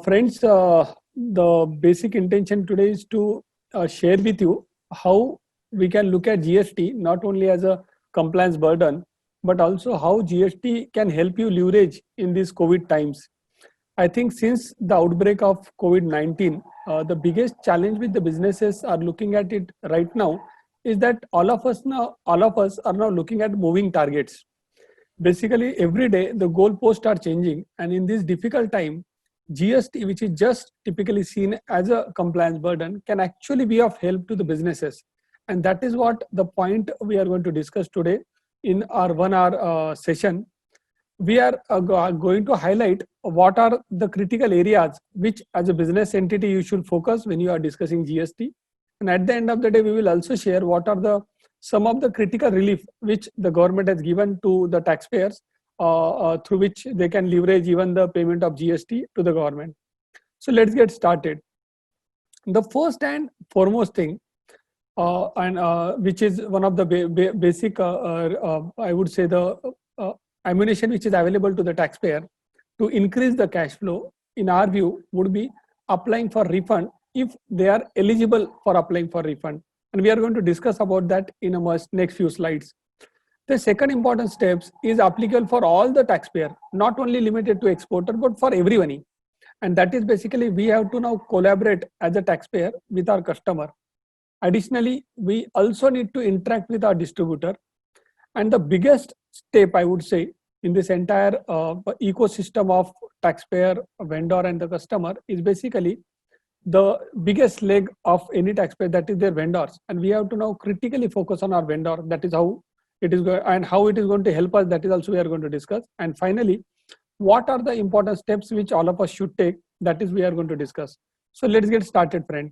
Friends, the basic intention today is to share with you how we can look at GST not only as a compliance burden, but also how GST can help you leverage in these COVID times. I think since the outbreak of COVID-19, the biggest challenge with the businesses are looking at it right now is that all of us are now looking at moving targets. Basically, every day the goalposts are changing, and in this difficult time, GST, which is just typically seen as a compliance burden, can actually be of help to the businesses. And that is what the point we are going to discuss today in our 1 hour session. We are going to highlight what are the critical areas which as a business entity you should focus when you are discussing GST. And at the end of the day, we will also share what are the some of the critical relief which the government has given to the taxpayers, through which they can leverage even the payment of GST to the government. So let's get started. The first and foremost thing, and which is one of the basic, I would say, the ammunition which is available to the taxpayer to increase the cash flow, in our view, would be applying for refund if they are eligible for applying for refund. And we are going to discuss about that in a next few slides. The second important steps is applicable for all the taxpayer, not only limited to exporter, but for everyone. And that is basically we have to now collaborate as a taxpayer with our customer. Additionally, we also need to interact with our distributor. And the biggest step, I would say, in this entire ecosystem of taxpayer, vendor, and the customer is basically the biggest leg of any taxpayer, that is their vendors. And we have to now critically focus on our vendor. That is how it is going, and how it is going to help us. That is also we are going to discuss. And finally, what are the important steps which all of us should take? That is we are going to discuss. So let's get started, friend.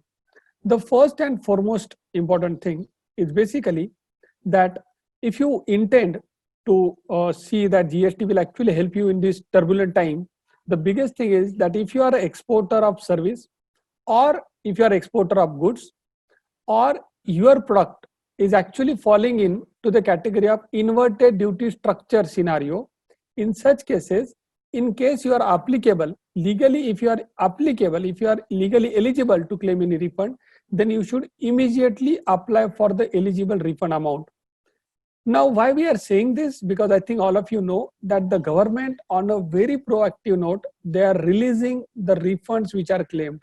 The first and foremost important thing is basically that if you intend to see that GST will actually help you in this turbulent time, the biggest thing is that if you are an exporter of service, or if you are exporter of goods, or your product is actually falling in to the category of inverted duty structure scenario, in such cases, in case you are applicable legally, if you are legally eligible to claim any refund, then you should immediately apply for the eligible refund amount. Now, why we are saying this? Because I think all of you know that the government, on a very proactive note, they are releasing the refunds which are claimed.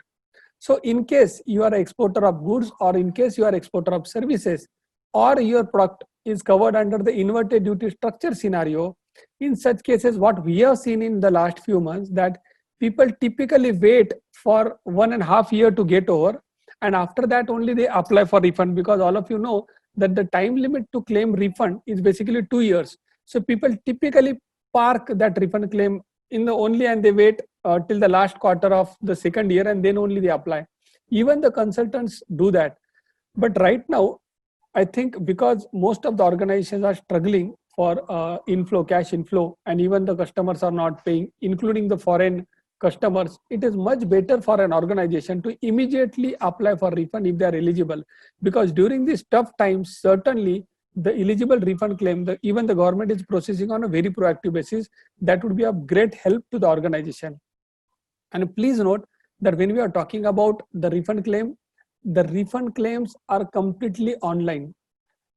So in case you are an exporter of goods, or in case you are exporter of services, or your product is covered under the inverted duty structure scenario, in such cases, what we have seen in the last few months, that people typically wait for 1.5 years to get over, and after that only they apply for refund, because all of you know that the time limit to claim refund is basically 2 years. So people typically park that refund claim in the only, and they wait till the last quarter of the second year, and then only they apply. Even the consultants do that. But right now, I think because most of the organizations are struggling for cash inflow, and even the customers are not paying, including the foreign customers, it is much better for an organization to immediately apply for refund if they are eligible. Because during these tough times, certainly the eligible refund claim, even the government is processing on a very proactive basis. That would be of great help to the organization. And please note that when we are talking about the refund claim, the refund claims are completely online.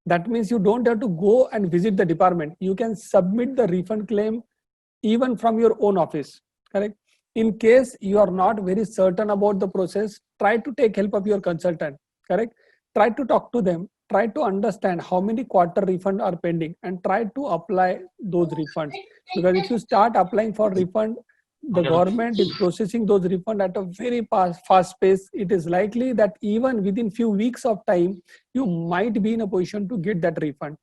That means you don't have to go and visit the department. You can submit the refund claim even from your own office, correct? In case you are not very certain about the process, try to take help of your consultant, correct? Try to talk to them, try to understand how many quarter refund are pending, and try to apply those refunds. Because if you start applying for refund, the government is processing those refund at a very fast pace. It is likely that even within few weeks of time, you might be in a position to get that refund.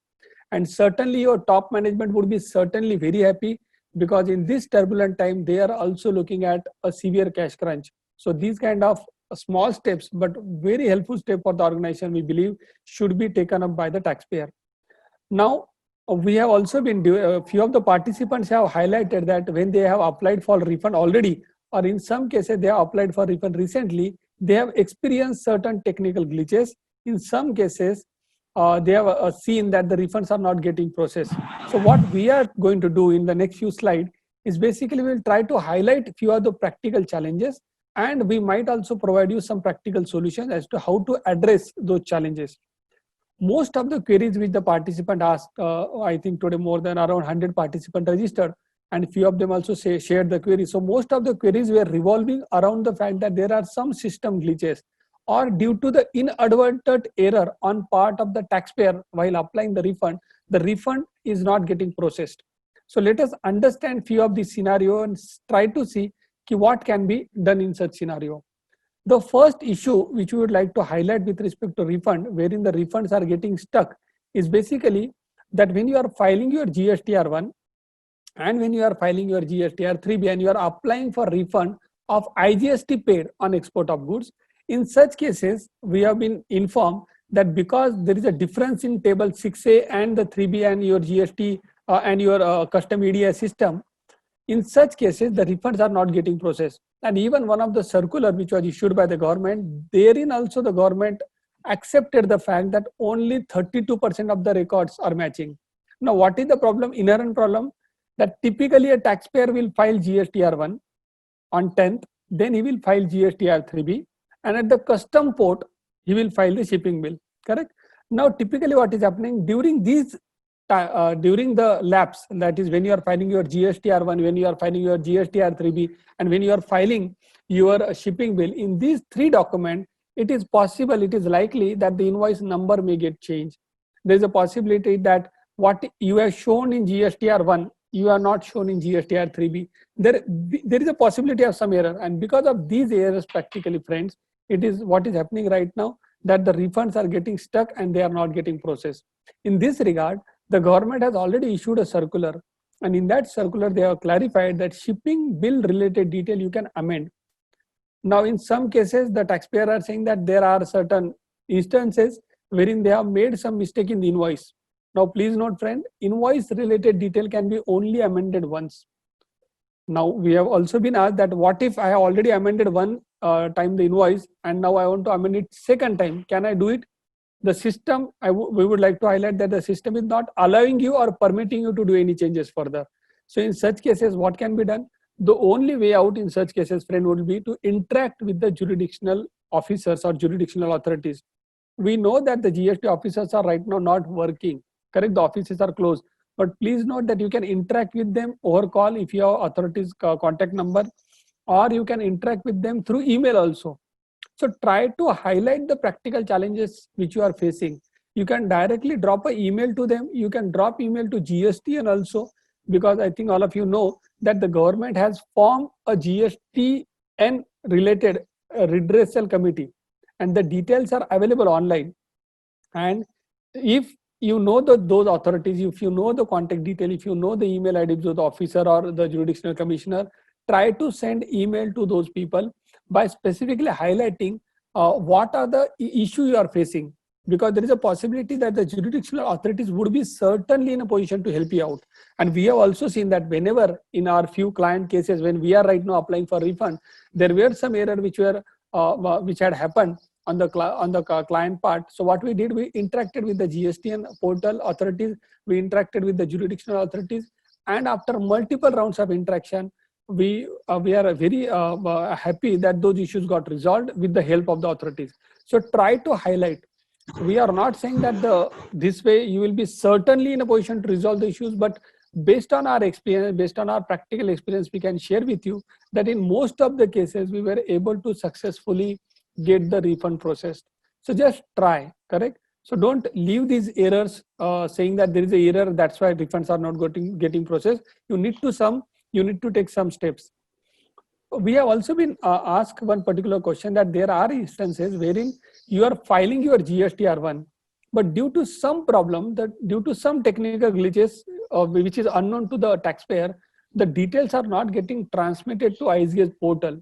And certainly your top management would be certainly very happy, because in this turbulent time, they are also looking at a severe cash crunch. So these kind of small steps, but very helpful step for the organization, we believe should be taken up by the taxpayer. Now, we have also been, a few of the participants have highlighted that when they have applied for refund already, or in some cases they have applied for refund recently, they have experienced certain technical glitches. In some cases, they have seen that the refunds are not getting processed. So what we are going to do in the next few slides is basically we'll try to highlight few of the practical challenges, and we might also provide you some practical solutions as to how to address those challenges. Most of the queries which the participant asked, I think today more than around 100 participants registered, and few of them also shared the query. So most of the queries were revolving around the fact that there are some system glitches, or due to the inadvertent error on part of the taxpayer while applying the refund is not getting processed. So let us understand few of these scenario and try to see what can be done in such scenario. The first issue which we would like to highlight with respect to refund, wherein the refunds are getting stuck, is basically that when you are filing your GSTR1 and when you are filing your GSTR3B and you are applying for refund of IGST paid on export of goods, in such cases, we have been informed that because there is a difference in table 6A and the 3B and your GST and your custom EDI system, in such cases, the refunds are not getting processed. And even one of the circular which was issued by the government, therein also the government accepted the fact that only 32% of the records are matching. Now, what is the problem? Inherent problem that typically a taxpayer will file GSTR1 on 10th, then he will file GSTR3B, and at the custom port, he will file the shipping bill, correct? Now, typically what is happening during these during the lapse, that is when you are filing your GSTR1, when you are filing your GSTR3B, and when you are filing your shipping bill, in these three documents, it is possible, it is likely that the invoice number may get changed. There is a possibility that what you have shown in GSTR1, you are not shown in GSTR3B. There is a possibility of some error, and because of these errors, practically friends, it is what is happening right now, that the refunds are getting stuck and they are not getting processed. In this regard, the government has already issued a circular, and in that circular they have clarified that shipping bill related detail you can amend. Now in some cases the taxpayer are saying that there are certain instances wherein they have made some mistake in the invoice. Now please note friend, invoice related detail can be only amended once. Now we have also been asked that what if I have already amended one time the invoice and now I want to amend it second time, can I do it? The system, we would like to highlight that the system is not allowing you or permitting you to do any changes further. So in such cases, what can be done? The only way out in such cases, friend, would be to interact with the jurisdictional officers or jurisdictional authorities. We know that the GST officers are right now not working, correct? The offices are closed. But please note that you can interact with them over call if you have authorities contact number, or you can interact with them through email also. So try to highlight the practical challenges which you are facing. You can directly drop an email to them. You can drop email to GSTN also, because I think all of you know that the government has formed a GSTN related redressal committee, and the details are available online. And if you know those authorities, if you know the contact detail, if you know the email ID of the officer or the jurisdictional commissioner, try to send email to those people by specifically highlighting what are the issue you are facing, because there is a possibility that the jurisdictional authorities would be certainly in a position to help you out. And we have also seen that whenever in our few client cases, when we are right now applying for refund, there were some error which had happened on the client part. So what we did, we interacted with the GSTN portal authorities, we interacted with the jurisdictional authorities, and after multiple rounds of interaction, we are very happy that those issues got resolved with the help of the authorities. So try to highlight. We are not saying that this way you will be certainly in a position to resolve the issues, but based on our experience, based on our practical experience, we can share with you that in most of the cases we were able to successfully get the refund processed. So just try, correct? So don't leave these errors saying that there is an error, that's why refunds are not getting processed. You need to take some steps. We have also been asked one particular question, that there are instances wherein you are filing your GSTR1, but due to some problem, due to some technical glitches which is unknown to the taxpayer, the details are not getting transmitted to ISGS portal.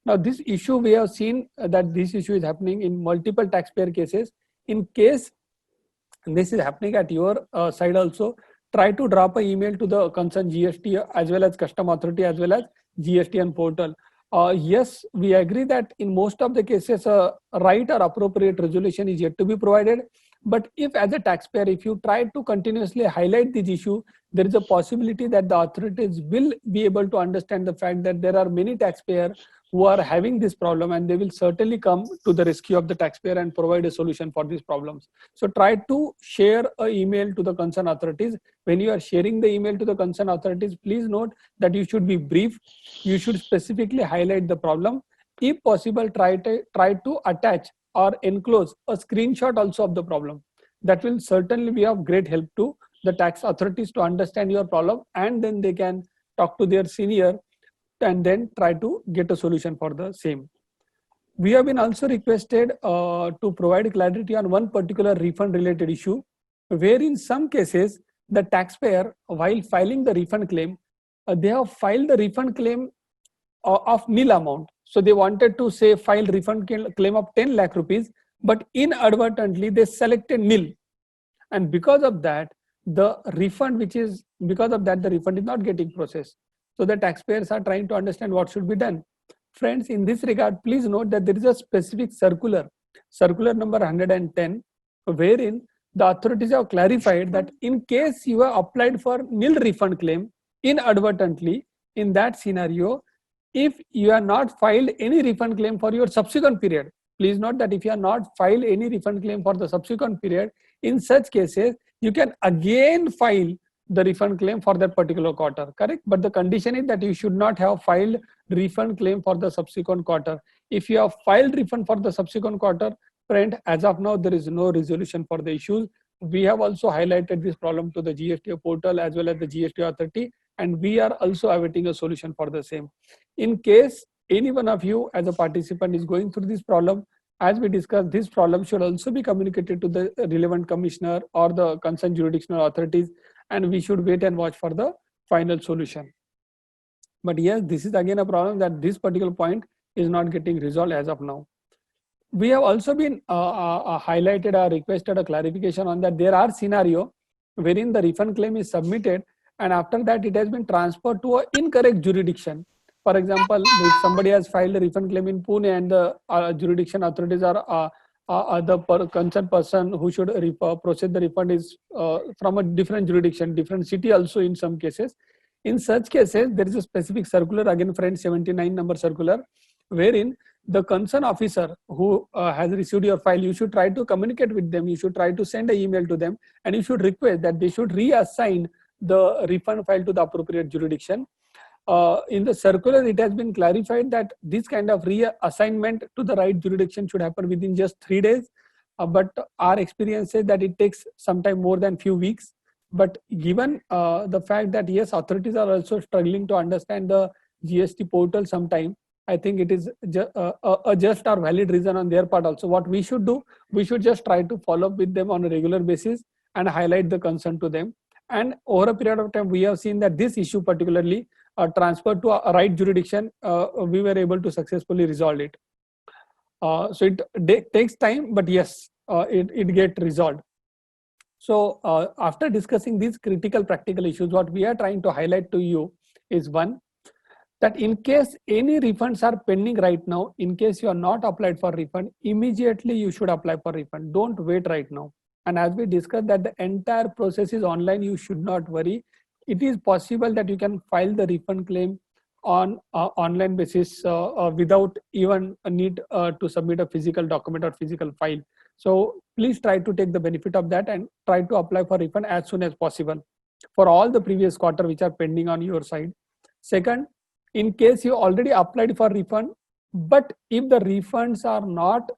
Now this issue, we have seen that this issue is happening in multiple taxpayer cases. In case this is happening at your side also, try to drop an email to the concerned GST as well as custom authority as well as GSTN portal. Yes, we agree that in most of the cases, right or appropriate resolution is yet to be provided. But if as a taxpayer, if you try to continuously highlight this issue, there is a possibility that the authorities will be able to understand the fact that there are many taxpayers who are having this problem, and they will certainly come to the rescue of the taxpayer and provide a solution for these problems. So try to share an email to the concerned authorities. When you are sharing the email to the concerned authorities, please note that you should be brief. You should specifically highlight the problem. If possible, try to attach or enclose a screenshot also of the problem. That will certainly be of great help to the tax authorities to understand your problem, and then they can talk to their senior and then try to get a solution for the same. We have been also requested to provide clarity on one particular refund related issue, where in some cases the taxpayer, while filing the refund claim, they have filed the refund claim of nil amount. So they wanted to say file refund claim of 10 lakh rupees, but inadvertently they selected nil. And because of that, the refund is not getting processed. So the taxpayers are trying to understand what should be done. Friends, in this regard, please note that there is a specific circular number 110, wherein the authorities have clarified that in case you have applied for nil refund claim inadvertently, in that scenario, if you have not filed any refund claim for your subsequent period, please note that if you have not filed any refund claim for the subsequent period, in such cases, you can again file the refund claim for that particular quarter, correct? But the condition is that you should not have filed refund claim for the subsequent quarter. If you have filed refund for the subsequent quarter, friend, as of now, there is no resolution for the issues. We have also highlighted this problem to the GST portal as well as the GST authority, and we are also awaiting a solution for the same. In case any one of you as a participant is going through this problem, as we discussed, this problem should also be communicated to the relevant commissioner or the concerned jurisdictional authorities, and we should wait and watch for the final solution. But yes, this is again a problem that this particular point is not getting resolved as of now. We have also been highlighted or requested a clarification on that there are scenario wherein the refund claim is submitted and after that it has been transferred to an incorrect jurisdiction. For example, if somebody has filed a refund claim in Pune and the jurisdiction authorities are the concerned person who should process the refund is from a different jurisdiction, different city also in some cases. In such cases, there is a specific circular, again friend, 79 number circular, wherein the concerned officer who has received your file, you should try to communicate with them, you should try to send an email to them, and you should request that they should reassign the refund file to the appropriate jurisdiction. In the circular, it has been clarified that this kind of reassignment to the right jurisdiction should happen within just 3 days. But our experience says that it takes sometime more than few weeks. But given the fact that yes, authorities are also struggling to understand the GST portal sometime, I think it is a just or valid reason on their part also. What we should do, we should just try to follow up with them on a regular basis and highlight the concern to them. And over a period of time, we have seen that this issue particularly transferred to a right jurisdiction, we were able to successfully resolve it. So it takes time, but yes, it gets resolved. So after discussing these critical practical issues, what we are trying to highlight to you is one, that in case any refunds are pending right now, in case you are not applied for refund, immediately you should apply for refund. Don't wait right now. And as we discussed that the entire process is online, you should not worry. It is possible that you can file the refund claim on online basis without even a need to submit a physical document or physical file. So please try to take the benefit of that and try to apply for refund as soon as possible for all the previous quarter which are pending on your side. Second, in case you already applied for refund, but if the refunds are not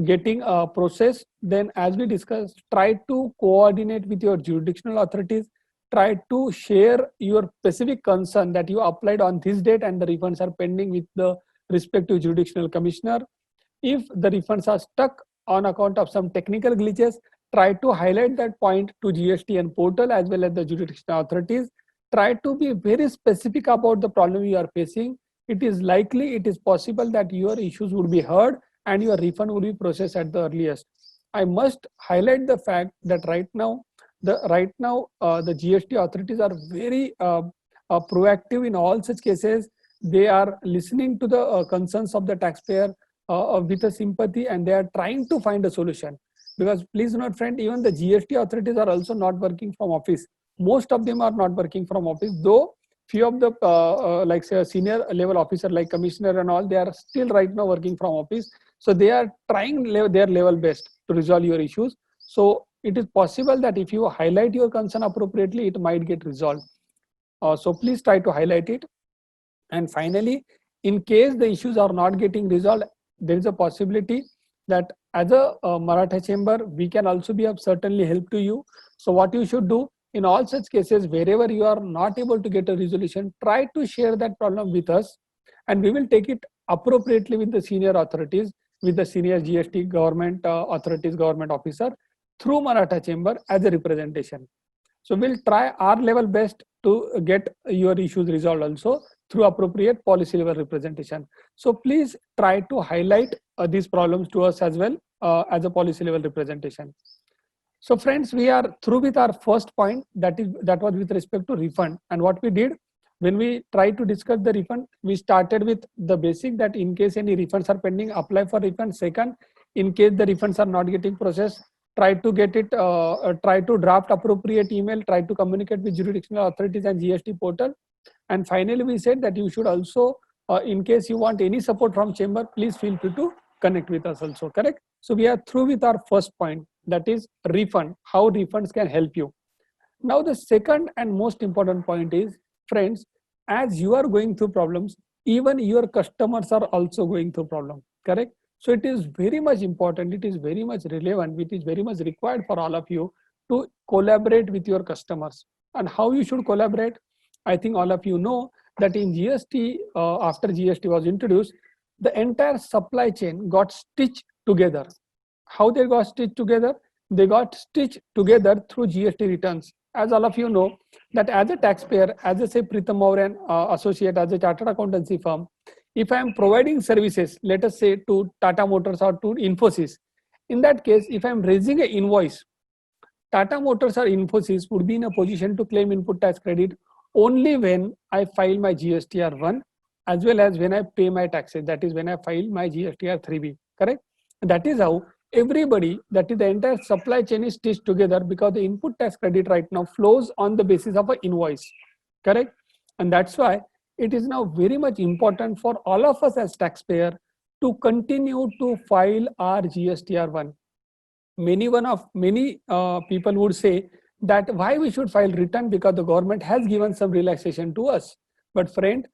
getting processed, then as we discussed, try to coordinate with your jurisdictional authorities, try to share your specific concern that you applied on this date and the refunds are pending with the respective jurisdictional commissioner. If the refunds are stuck on account of some technical glitches, try to highlight that point to GSTN portal as well as the jurisdictional authorities. Try to be very specific about the problem you are facing. It is possible that your issues would be heard and your refund will be processed at the earliest. I must highlight the fact that right now the GST authorities are very proactive in all such cases. They are listening to the concerns of the taxpayer with a sympathy, and they are trying to find a solution. Because please note, friend, even the GST authorities are also not working from office. Most of them are not working from office, though few of the like say a senior level officer like commissioner and all, they are still right now working from office. So they are trying their level best to resolve your issues. So it is possible that if you highlight your concern appropriately, it might get resolved. So please try to highlight it. And finally, in case the issues are not getting resolved, there is a possibility that as a Maratha chamber, we can also be of certainly help to you. So what you should do in all such cases, wherever you are not able to get a resolution, try to share that problem with us, and we will take it appropriately with the senior authorities, with the senior GST government authorities, government officer through Maratha chamber as a representation. So we'll try our level best to get your issues resolved also through appropriate policy level representation. So please try to highlight these problems to us as well as a policy level representation. So friends, we are through with our first point, that was with respect to refund. And what we did when we tried to discuss the refund, we started with the basic, that in case any refunds are pending, apply for refund. Second, in case the refunds are not getting processed, try to get it, try to draft appropriate email, try to communicate with jurisdictional authorities and GST portal. And finally, we said that you should also, in case you want any support from chamber, please feel free to connect with us also, correct? So we are through with our first point, that is refund, how refunds can help you. Now the second and most important point is, friends, as you are going through problems, even your customers are also going through problems, correct? So it is very much important, it is very much relevant, it is very much required for all of you to collaborate with your customers. And how you should collaborate? I think all of you know that in GST, after GST was introduced, the entire supply chain got stitched together. How they got stitched together? They got stitched together through GST returns. As all of you know, that as a taxpayer, as a say Pritham Mauryan associate, as a chartered accountancy firm, if I am providing services, let us say to Tata Motors or to Infosys, in that case, if I am raising an invoice, Tata Motors or Infosys would be in a position to claim input tax credit only when I file my GSTR1 as well as when I pay my taxes, that is when I file my GSTR3B, correct? That is how everybody, that is the entire supply chain is stitched together, because the input tax credit right now flows on the basis of an invoice, correct? And that's why it is now very much important for all of us as taxpayer to continue to file our GSTR1. Many people would say that why we should file return, because the government has given some relaxation to us. But friend,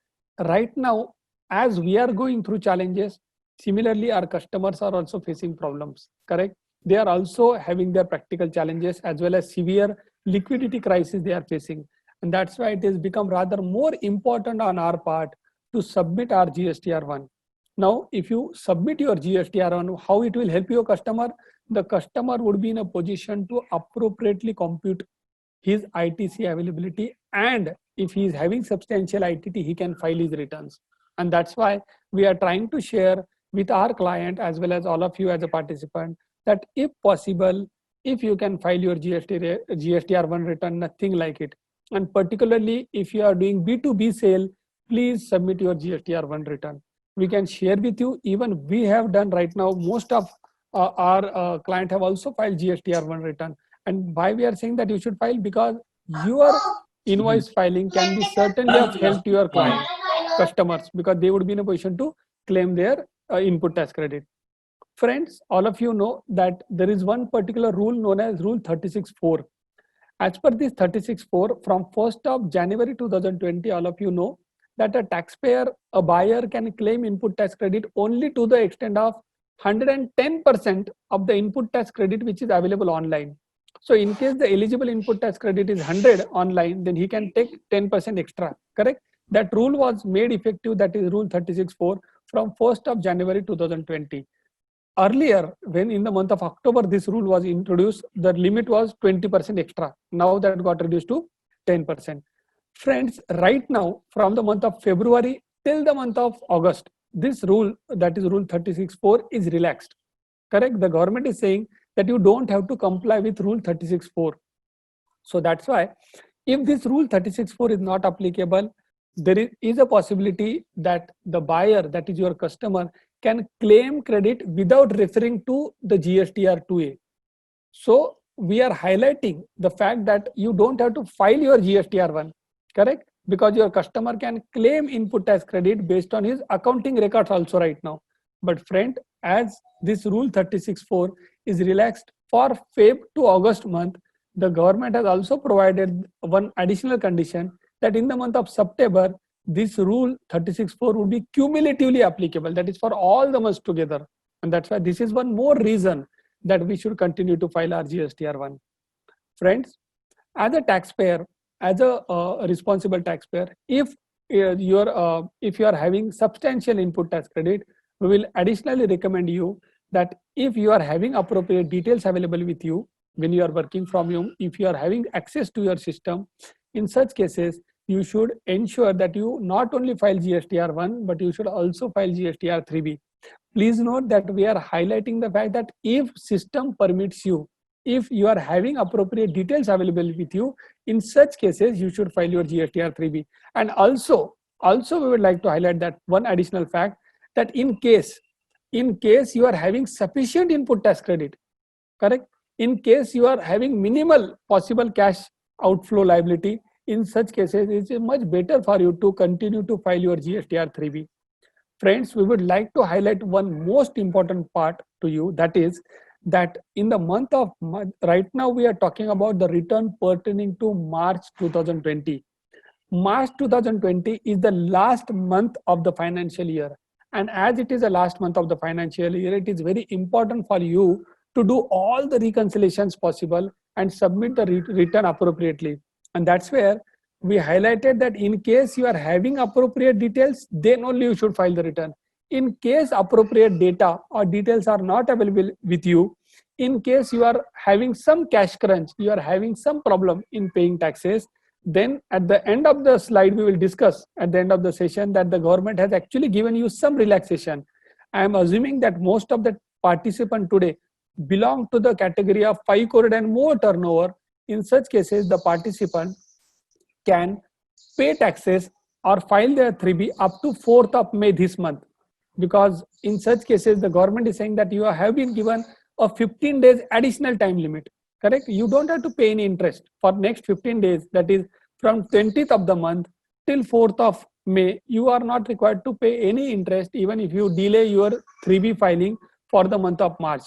right now, as we are going through challenges, similarly our customers are also facing problems, correct? They are also having their practical challenges as well as severe liquidity crisis they are facing. And that's why it has become rather more important on our part to submit our GSTR1. Now, if you submit your GSTR1, how it will help your customer? The customer would be in a position to appropriately compute his ITC availability, and if he is having substantial ITT, he can file his returns. And that's why we are trying to share with our client as well as all of you as a participant that if possible, if you can file your GSTR1 return, nothing like it. And particularly if you are doing B2B sale, please submit your GSTR1 return. We can share with you, even we have done right now, most of our client have also filed GSTR1 return. And why we are saying that you should file? Because your invoice filing can be certainly of help to your client customers, because they would be in a position to claim their input tax credit. Friends, all of you know that there is one particular rule known as Rule 36.4. As per this 36.4, from 1st of January 2020, all of you know that a taxpayer, a buyer can claim input tax credit only to the extent of 110% of the input tax credit which is available online. So in case the eligible input tax credit is 100 online, then he can take 10% extra, correct? That rule was made effective, that is Rule 36.4, from 1st of January 2020. Earlier, when in the month of October this rule was introduced, the limit was 20% extra. Now that got reduced to 10%. Friends, right now, from the month of February till the month of August, this rule, that is Rule 36.4, is relaxed, correct? The government is saying that you don't have to comply with Rule 36.4. So that's why if this Rule 36.4 is not applicable, there is a possibility that the buyer, that is your customer, can claim credit without referring to the GSTR2A. So we are highlighting the fact that you don't have to file your GSTR1, correct? Because your customer can claim input tax credit based on his accounting records also right now. But friend, as this rule 36(4) is relaxed for Feb to August month, the government has also provided one additional condition that in the month of September, this rule 36(4) would be cumulatively applicable. That is for all the months together. And that's why this is one more reason that we should continue to file our GSTR1. Friends, as a taxpayer, as a responsible taxpayer, if you are having substantial input tax credit, we will additionally recommend you that if you are having appropriate details available with you when you are working from home, if you are having access to your system, in such cases, you should ensure that you not only file GSTR1, but you should also file GSTR3B. Please note that we are highlighting the fact that if system permits you, if you are having appropriate details available with you, in such cases, you should file your GSTR3B. And also we would like to highlight that one additional fact, that in case you are having sufficient input tax credit, correct? In case you are having minimal possible cash outflow liability, in such cases, it is much better for you to continue to file your GSTR3B. Friends, we would like to highlight one most important part to you, that is that in the month of right now we are talking about the return pertaining to March 2020. March 2020 is the last month of the financial year, and as it is the last month of the financial year, it is very important for you to do all the reconciliations possible and submit the return appropriately. And that's where we highlighted that in case you are having appropriate details, then only you should file the return. In case appropriate data or details are not available with you, in case you are having some cash crunch, you are having some problem in paying taxes, then at the end of the slide, we will discuss at the end of the session that the government has actually given you some relaxation. I am assuming that most of the participants today belong to the category of 5 crore and more turnover. In such cases, the participant can pay taxes or file their 3B up to 4th of May this month. Because in such cases, the government is saying that you have been given a 15 days additional time limit, correct? You don't have to pay any interest for next 15 days, that is from 20th of the month till 4th of May. You are not required to pay any interest even if you delay your 3B filing for the month of March,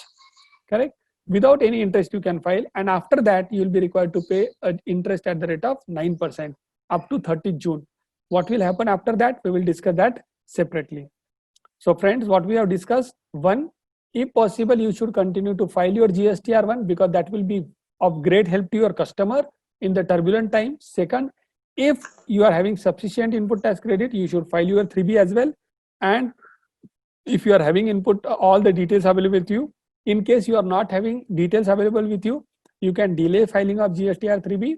correct? Without any interest you can file, and after that you will be required to pay interest at the rate of 9% up to 30th June. What will happen after that, we will discuss that separately. So friends, what we have discussed, one, if possible you should continue to file your GSTR1 because that will be of great help to your customer in the turbulent time. Second, if you are having sufficient input tax credit, you should file your 3B as well. And if you are having input all the details available with you, in case you are not having details available with you, you can delay filing of GSTR3B.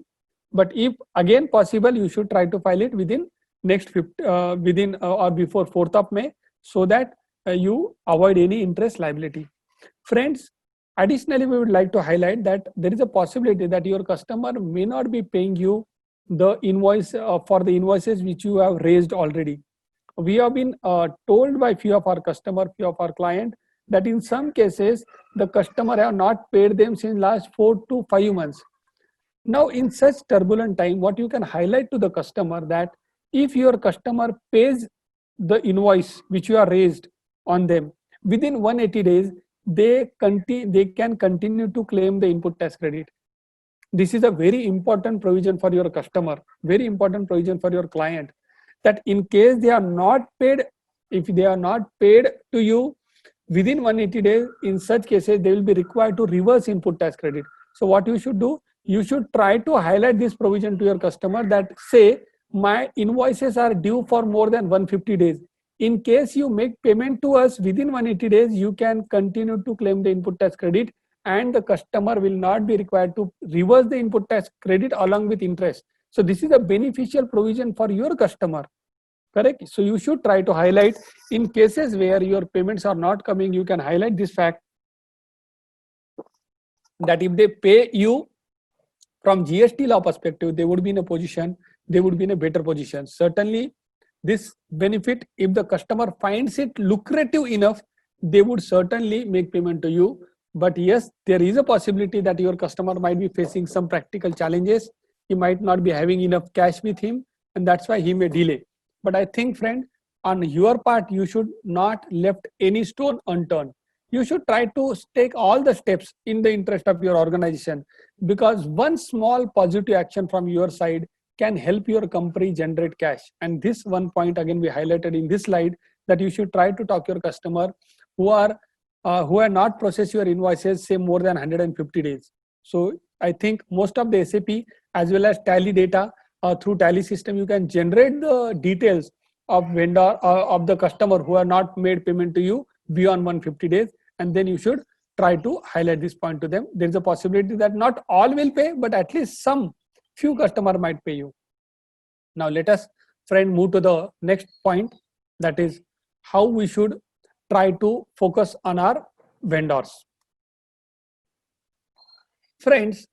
But if again possible, you should try to file it within next within or before 4th of May, so that you avoid any interest liability. Friends, additionally, we would like to highlight that there is a possibility that your customer may not be paying you the invoice for the invoices which you have raised already. We have been told by few of our customer, few of our client, that in some cases the customer have not paid them since last 4 to 5 months. Now in such turbulent time, what you can highlight to the customer, that if your customer pays the invoice which you are raised on them within 180 days, they can continue to claim the input tax credit. This is a very important provision for your customer, very important provision for your client, that in case they are not paid, if they are not paid to you within 180 days, in such cases they will be required to reverse input tax credit. So what you should do, you should try to highlight this provision to your customer, that say my invoices are due for more than 150 days. In case you make payment to us within 180 days, you can continue to claim the input tax credit, and the customer will not be required to reverse the input tax credit along with interest. So this is a beneficial provision for your customer, correct? So you should try to highlight, in cases where your payments are not coming, you can highlight this fact, that if they pay you from GST law perspective, they would be in a position, they would be in a better position. Certainly this benefit, if the customer finds it lucrative enough, they would certainly make payment to you. But yes, there is a possibility that your customer might be facing some practical challenges. He might not be having enough cash with him, and that's why he may delay. But I think, friend, on your part, you should not left any stone unturned. You should try to take all the steps in the interest of your organization, because one small positive action from your side can help your company generate cash. And this one point again we highlighted in this slide, that you should try to talk your customer who are not processed your invoices say more than 150 days. So I think most of the SAP as well as Tally data, through Tally system, you can generate the details of vendor of the customer who are not made payment to you beyond 150 days, and then you should try to highlight this point to them. There is a possibility that not all will pay, but at least some few customer might pay you. Now let us, friend, move to the next point, that is how we should try to focus on our vendors. Friends,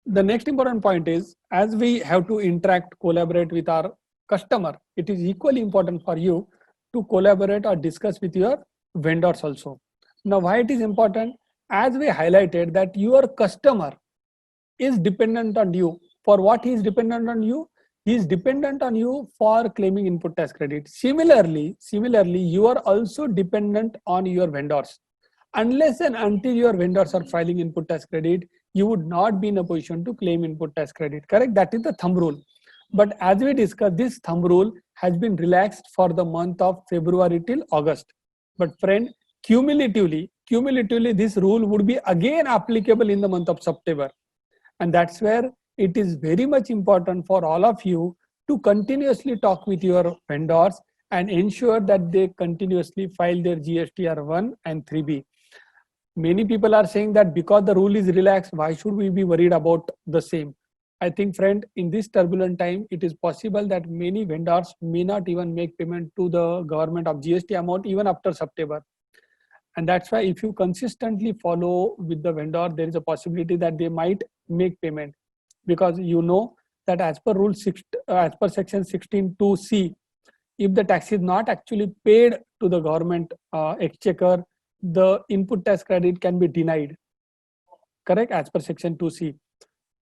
the next important point is, as we have to interact, collaborate with our customer, it is equally important for you to collaborate or discuss with your vendors also. Now, why it is important? As we highlighted that your customer is dependent on you. For what he is dependent on you? He is dependent on you for claiming input tax credit. Similarly, you are also dependent on your vendors. Unless and until your vendors are filing input tax credit, you would not be in a position to claim input tax credit. Correct? That is the thumb rule. But as we discussed, this thumb rule has been relaxed for the month of February till August. But friend, cumulatively, this rule would be again applicable in the month of September. And that's where it is very much important for all of you to continuously talk with your vendors and ensure that they continuously file their GSTR 1 and 3B. Many people are saying that because the rule is relaxed, why should we be worried about the same? I think, friend, in this turbulent time, it is possible that many vendors may not even make payment to the government of GST amount even after September. And that's why if you consistently follow with the vendor, there is a possibility that they might make payment, because you know that as per rule 6, as per section 16(2)(c), if the tax is not actually paid to the government exchequer, the input tax credit can be denied. Correct? As per section 2(c).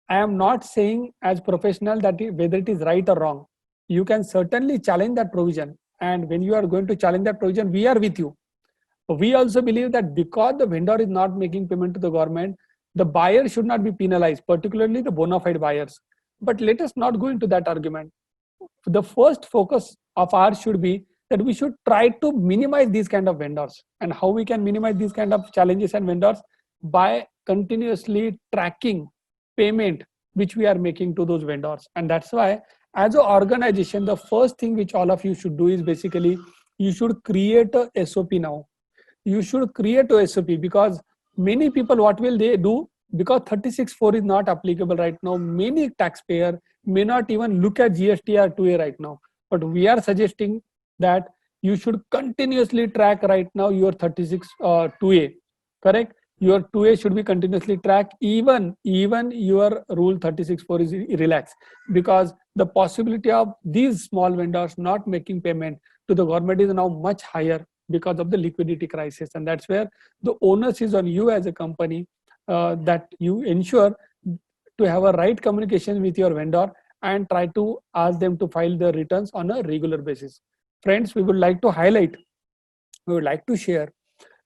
I am not saying as professional that whether it is right or wrong. You can certainly challenge that provision, and when you are going to challenge that provision, we are with you. We also believe that because the vendor is not making payment to the government, the buyer should not be penalized, particularly the bona fide buyers. But let us not go into that argument. The first focus of ours should be that we should try to minimize these kind of vendors. And how we can minimize these kind of challenges and vendors? By continuously tracking payment which we are making to those vendors. And that's why as an organization, the first thing which all of you should do is basically you should create a SOP now. You should create a SOP, because many people, what will they do? Because 36(4) is not applicable right now, many taxpayer may not even look at GSTR 2A right now. But we are suggesting that you should continuously track right now your 2A. Correct? Your 2A should be continuously tracked, even your rule 36(4) is relaxed, because the possibility of these small vendors not making payment to the government is now much higher because of the liquidity crisis. And that's where the onus is on you as a company, that you ensure to have a right communication with your vendor and try to ask them to file the returns on a regular basis. Friends, we would like to highlight, we would like to share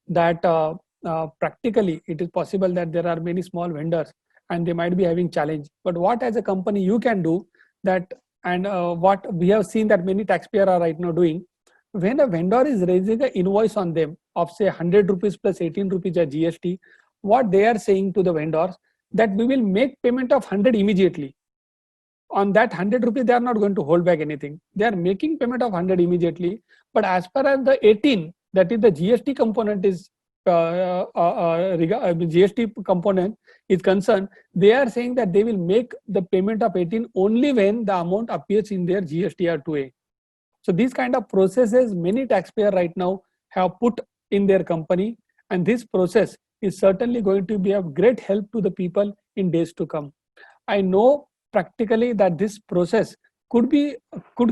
that practically it is possible that there are many small vendors and they might be having challenge. But what as a company you can do that, and what we have seen that many taxpayers are right now doing, when a vendor is raising an invoice on them of say 100 rupees plus 18 rupees as GST, what they are saying to the vendors, that we will make payment of 100 immediately. On that 100 rupees, they are not going to hold back anything. They are making payment of 100 immediately. But as far as the 18, that is the GST component is GST component is concerned, they are saying that they will make the payment of 18 only when the amount appears in their GSTR 2A. So these kind of processes many taxpayers right now have put in their company, and this process is certainly going to be of great help to the people in days to come. I know practically that this process could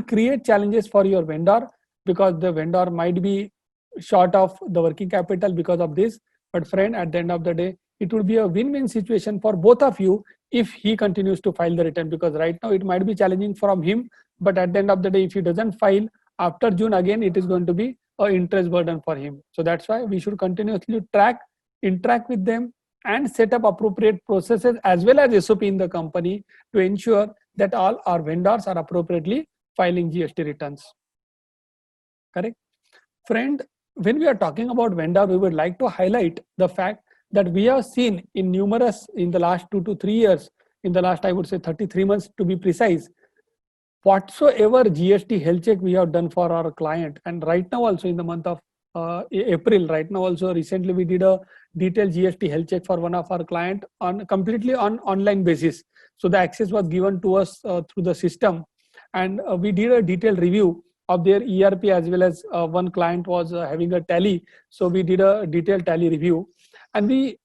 create challenges for your vendor, because the vendor might be short of the working capital because of this. But friend, at the end of the day, it would be a win-win situation for both of you if he continues to file the return, because right now it might be challenging from him, but at the end of the day, if he doesn't file after June, again it is going to be an interest burden for him. So that's why we should continuously interact with them and set up appropriate processes as well as SOP in the company to ensure that all our vendors are appropriately filing GST returns. Correct? Friend, when we are talking about vendor, we would like to highlight the fact that we have seen in the last 2 to 3 years, in the last, I would say 33 months to be precise, whatsoever GST health check we have done for our client, and right now also in the month of April, right now also recently we did a detailed GST health check for one of our client completely on online basis. So the access was given to us through the system, and we did a detailed review of their ERP, as well as one client was having a tally. So we did a detailed tally review, and we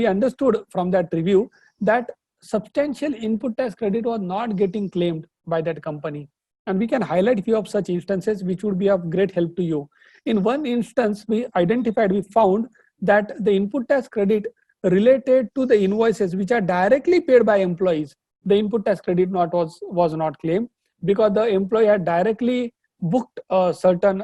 understood from that review that substantial input tax credit was not getting claimed by that company. And we can highlight few of such instances which would be of great help to you. In one instance, we found that the input tax credit related to the invoices which are directly paid by employees, the input tax credit was not claimed, because the employee had directly booked a certain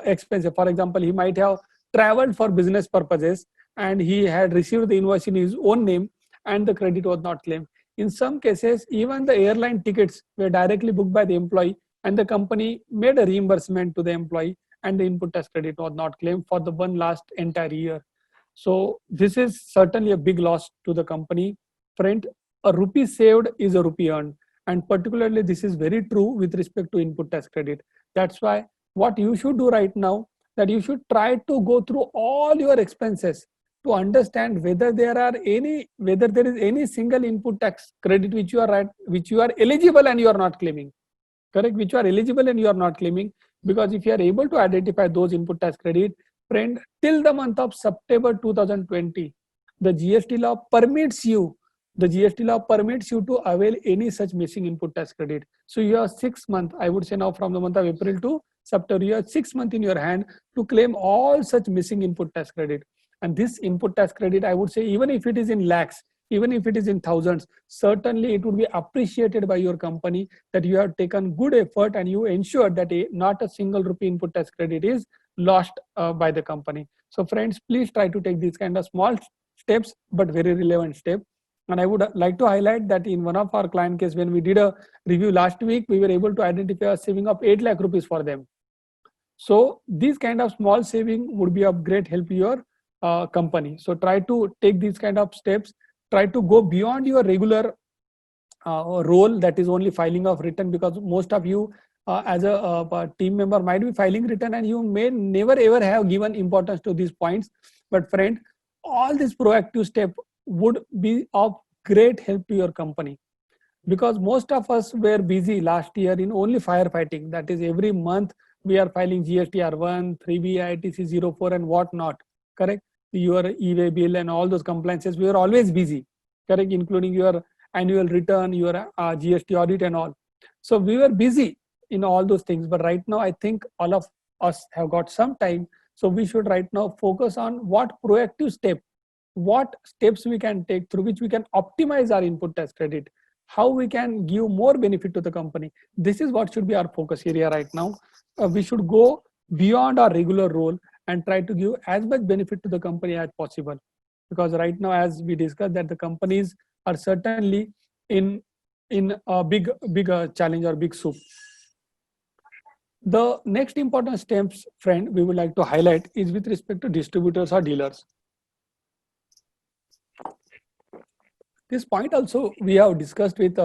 expense. For example, he might have traveled for business purposes and he had received the invoice in his own name, and the credit was not claimed. In some cases, even the airline tickets were directly booked by the employee, and the company made a reimbursement to the employee, and the input tax credit was not claimed for the one last entire year. So this is certainly a big loss to the company. Friend, a rupee saved is a rupee earned, and particularly this is very true with respect to input tax credit. That's why what you should do right now, that you should try to go through all your expenses to understand whether there is any single input tax credit which you are eligible and you are not claiming. Correct? Which you are eligible and you are not claiming. Because if you are able to identify those input tax credit, friend, till the month of September 2020, the GST law permits you to avail any such missing input tax credit. So you have 6 months, I would say now from the month of April to September, you have 6 months in your hand to claim all such missing input tax credit. And this input tax credit, I would say, even if it is in lakhs, even if it is in thousands, certainly it would be appreciated by your company that you have taken good effort and you ensured that not a single rupee input tax credit is lost by the company. So friends, please try to take these kind of small steps, but very relevant step. And I would like to highlight that in one of our client case, when we did a review last week, we were able to identify a saving of 8 lakh rupees for them. So these kind of small saving would be of great help to your company. So try to take these kind of steps. Try to go beyond your regular role, that is only filing of return, because most of you as a team member might be filing return and you may never ever have given importance to these points. But friend, all this proactive step would be of great help to your company, because most of us were busy last year in only firefighting. That is, every month we are filing GST R1, 3B, ITC 04 and what not. Correct? Your e-way bill and all those compliances, we are always busy. Correct? Including your annual return, your GST audit and all. So we were busy in all those things. But right now, I think all of us have got some time. So we should right now focus on what steps we can take through which we can optimize our input tax credit, how we can give more benefit to the company. This is what should be our focus area right now. We should go beyond our regular role and try to give as much benefit to the company as possible. Because right now, as we discussed, that the companies are certainly in a big challenge or big soup. The next important steps, friend, we would like to highlight is with respect to distributors or dealers. This point also we have discussed with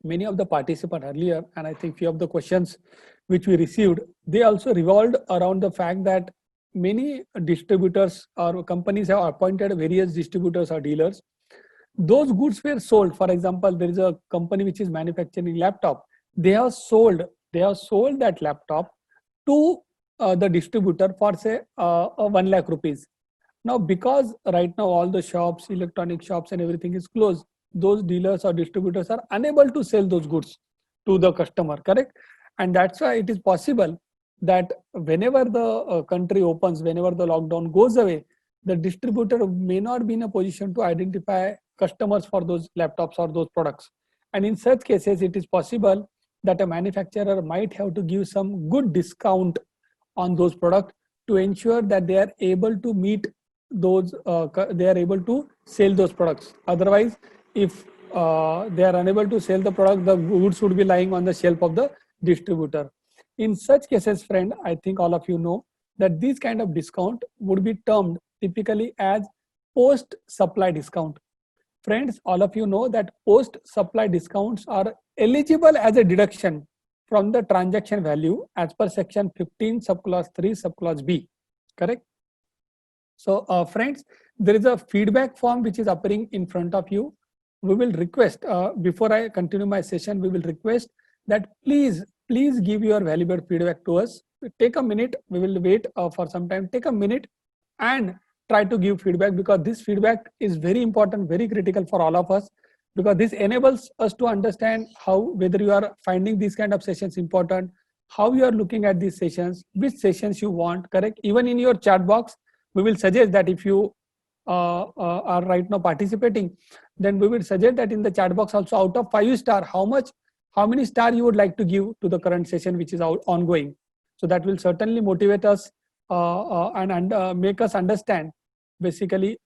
many of the participants earlier, and I think few of the questions which we received, they also revolved around the fact that many distributors or companies have appointed various distributors or dealers. Those goods were sold. For example, there is a company which is manufacturing laptop. They have sold that laptop to the distributor for say 1 lakh rupees. Now, because right now all the shops, electronic shops and everything is closed, those dealers or distributors are unable to sell those goods to the customer, correct? And that's why it is possible that whenever the country opens, whenever the lockdown goes away, the distributor may not be in a position to identify customers for those laptops or those products. And in such cases, it is possible that a manufacturer might have to give some good discount on those products to ensure that they are able to meet those, they are able to sell those products. Otherwise, if they are unable to sell the product, the goods would be lying on the shelf of the distributor. In such cases, friend, I think all of you know that this kind of discount would be termed typically as post supply discount. Friends, all of you know that post supply discounts are eligible as a deduction from the transaction value as per section 15 subclause 3 subclause B, correct? So friends, there is a feedback form which is appearing in front of you. We will request, before I continue my session, we will request that please give your valuable feedback to us. Take a minute, we will wait for some time. Take a minute and try to give feedback, because this feedback is very important, very critical for all of us, because this enables us to understand how, whether you are finding these kind of sessions important, how you are looking at these sessions, which sessions you want, correct? Even in your chat box, we will suggest that if you are right now participating, then we will suggest that in the chat box also, out of 5-star, how many star you would like to give to the current session which is ongoing. So that will certainly motivate us and make us understand basically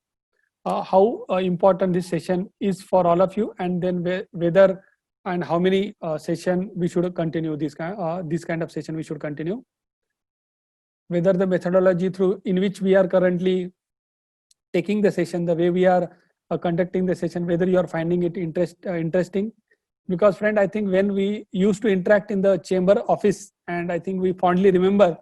how important this session is for all of you, and then whether and how many session we should continue, this kind of session we should continue, whether the methodology through in which we are currently taking the session, the way we are conducting the session, whether you are finding it interesting. Because friend, I think when we used to interact in the chamber office, and I think we fondly remember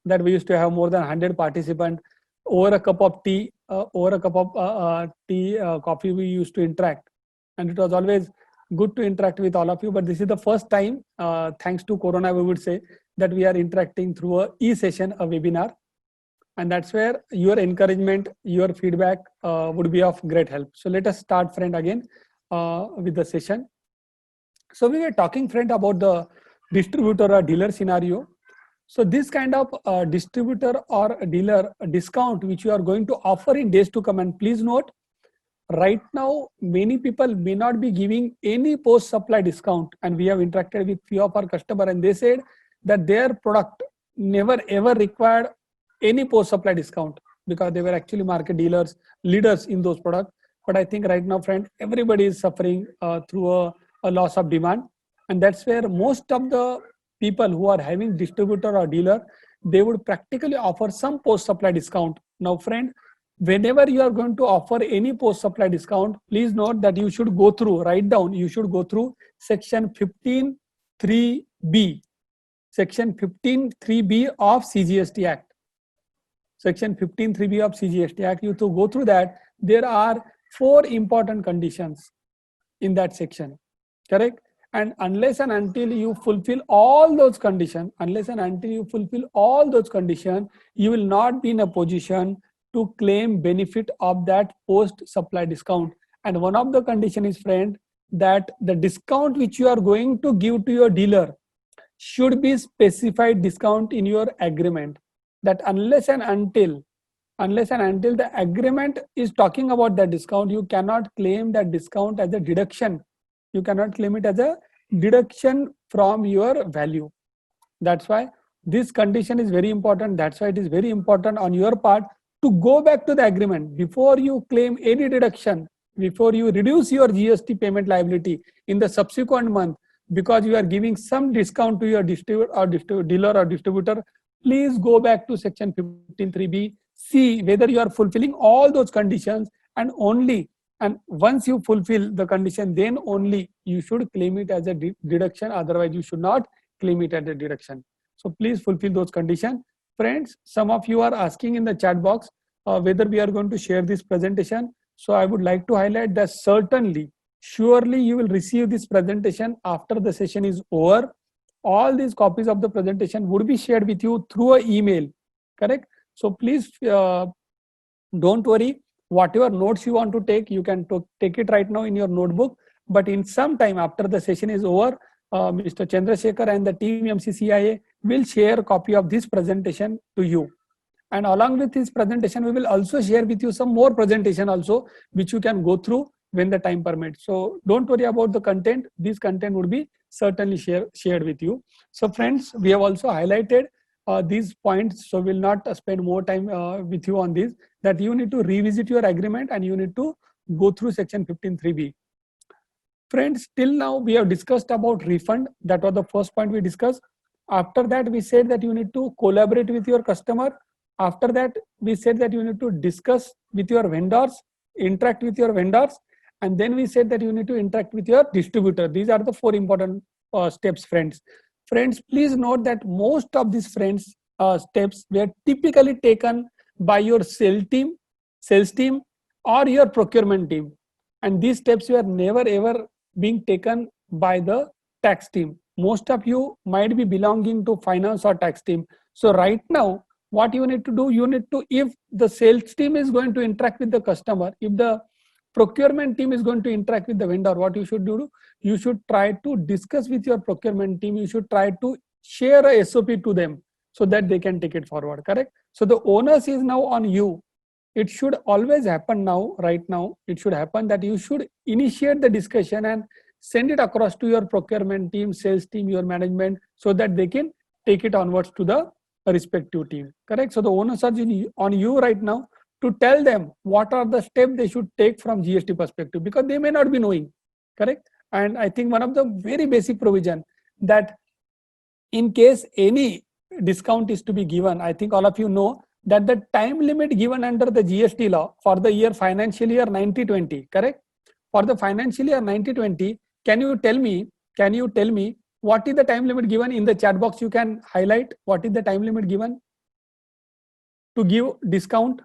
that we used to have more than 100 participants over a cup of tea, coffee, we used to interact, and it was always good to interact with all of you. But this is the first time, thanks to Corona, we would say, that we are interacting through a e-session, a webinar, and that's where your encouragement, your feedback would be of great help. So let us start, friend, again with the session. So we were talking, friend, about the distributor or dealer scenario. So this kind of distributor or dealer discount which you are going to offer in days to come, and please note, right now many people may not be giving any post supply discount, and we have interacted with few of our customers, and they said that their product never ever required any post supply discount because they were actually market leaders in those products. But I think right now, friend, everybody is suffering through a loss of demand, and that's where most of the people who are having distributor or dealer, they would practically offer some post supply discount. Now friend, whenever you are going to offer any post supply discount, please note that you should go through, write down, you should go through section 15(3)(b), section 15(3)(b) of CGST Act. Section 15(3)(b) of CGST Act, you to go through that. There are 4 important conditions in that section, correct? And unless and until you fulfill all those conditions, you will not be in a position to claim benefit of that post supply discount. And one of the condition is, friend, that the discount which you are going to give to your dealer should be specified discount in your agreement. That unless and until the agreement is talking about that discount, you cannot claim that discount as a deduction. You cannot claim it as a deduction from your value. That's why this condition is very important. That's why it is very important on your part to go back to the agreement before you claim any deduction, before you reduce your GST payment liability in the subsequent month, because you are giving some discount to your distributor or dealer or distributor. Please go back to section 15(3)(b), see whether you are fulfilling all those conditions, and once you fulfill the condition, then only you should claim it as a deduction. Otherwise, you should not claim it as a deduction. So please fulfill those conditions. Friends, some of you are asking in the chat box whether we are going to share this presentation. So I would like to highlight that surely you will receive this presentation after the session is over. All these copies of the presentation would be shared with you through an email, correct? So please don't worry. Whatever notes you want to take, you can take it right now in your notebook. But in some time after the session is over, Mr. Chandrasekhar and the team MCCIA will share a copy of this presentation to you. And along with this presentation, we will also share with you some more presentation also, which you can go through when the time permits. So don't worry about the content. This content would be certainly shared with you. So friends, we have also highlighted these points, so we'll not spend more time with you on this, that you need to revisit your agreement and you need to go through section 15(3)(b). Friends, till now we have discussed about refund. That was the first point we discussed. After that, we said that you need to collaborate with your customer. After that, we said that you need to discuss with your vendors, interact with your vendors, and then we said that you need to interact with your distributor. These are the 4 important steps, friends. Friends, please note that most of these steps were typically taken by your sales team, or your procurement team, and these steps were never ever being taken by the tax team. Most of you might be belonging to finance or tax team. So right now, what you need to do, if the sales team is going to interact with the customer, if the procurement team is going to interact with the vendor, what you should do, you should try to discuss with your procurement team. You should try to share a SOP to them so that they can take it forward, correct? So the onus is now on you. It should always happen now, right now, it should happen that you should initiate the discussion and send it across to your procurement team, sales team, your management, so that they can take it onwards to the respective team, correct? So the onus is on you right now to tell them what are the steps they should take from GST perspective, because they may not be knowing, correct? And I think one of the very basic provision that in case any discount is to be given, I think all of you know that the time limit given under the GST law for the financial year 90-20, correct? For the financial year 90-20, can you tell me what is the time limit given? In the chat box you can highlight what is the time limit given to give discount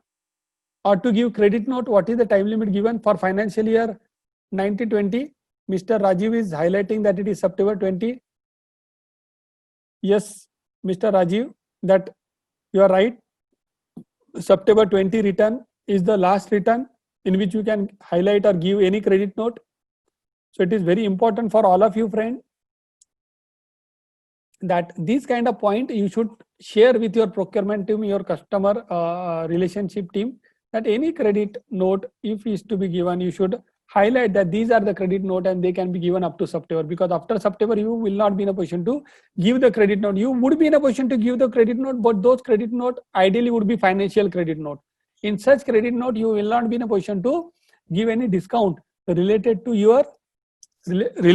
or to give credit note. What is the time limit given for financial year 90-20? Mr. Rajiv is highlighting that it is September 20. Yes, Mr. Rajiv, that you are right. September 20 return is the last return in which you can highlight or give any credit note. So it is very important for all of you, friend, that this kind of point you should share with your procurement team, your customer relationship team, that any credit note, if is to be given, you should highlight that these are the credit note and they can be given up to September, because after September you will not be in a position to give the credit note. You would be in a position to give the credit note, but those credit note ideally would be financial credit note. In such credit note, you will not be in a position to give any discount related to your GST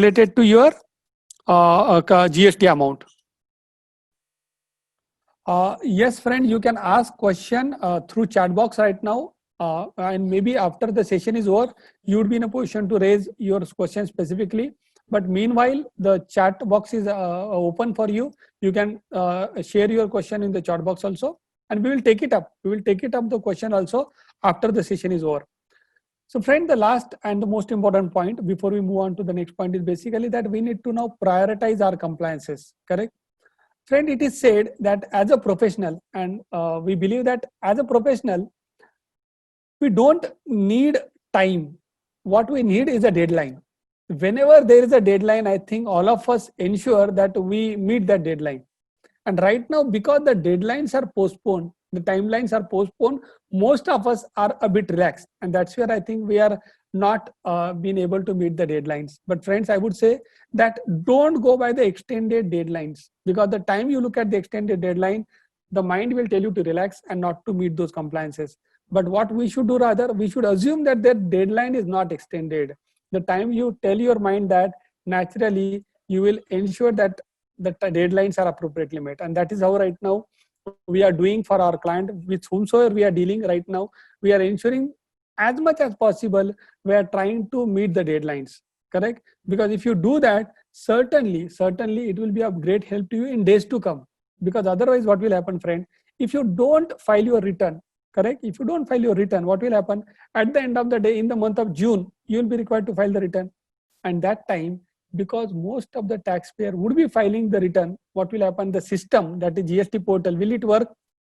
amount. Yes, friend, you can ask question through chat box right now, and maybe after the session is over, you would be in a position to raise your question specifically. But meanwhile, the chat box is open for you. You can share your question in the chat box also, and we will take it up. We will take it up the question also after the session is over. So friend, the last and the most important point before we move on to the next point is basically that we need to now prioritize our compliances, correct? Friend, it is said that as a professional, and we believe that as a professional, we don't need time. What we need is a deadline. Whenever there is a deadline, I think all of us ensure that we meet that deadline. And right now, because the deadlines are postponed, the timelines are postponed, most of us are a bit relaxed. And that's where I think we are not being able to meet the deadlines. But friends, I would say that don't go by the extended deadlines, because the time you look at the extended deadline, the mind will tell you to relax and not to meet those compliances. But what we should do, rather, we should assume that the deadline is not extended. The time you tell your mind that, naturally you will ensure that the deadlines are appropriately met. And that is how right now we are doing for our client, with whomsoever we are dealing right now. We are ensuring as much as possible we are trying to meet the deadlines, correct? Because if you do that, certainly it will be of great help to you in days to come. Because otherwise what will happen, friend, if you don't file your return, correct? If you don't file your return, what will happen? At the end of the day, in the month of June, you will be required to file the return. And that time, because most of the taxpayer would be filing the return, what will happen? The system, that is GST portal, will it work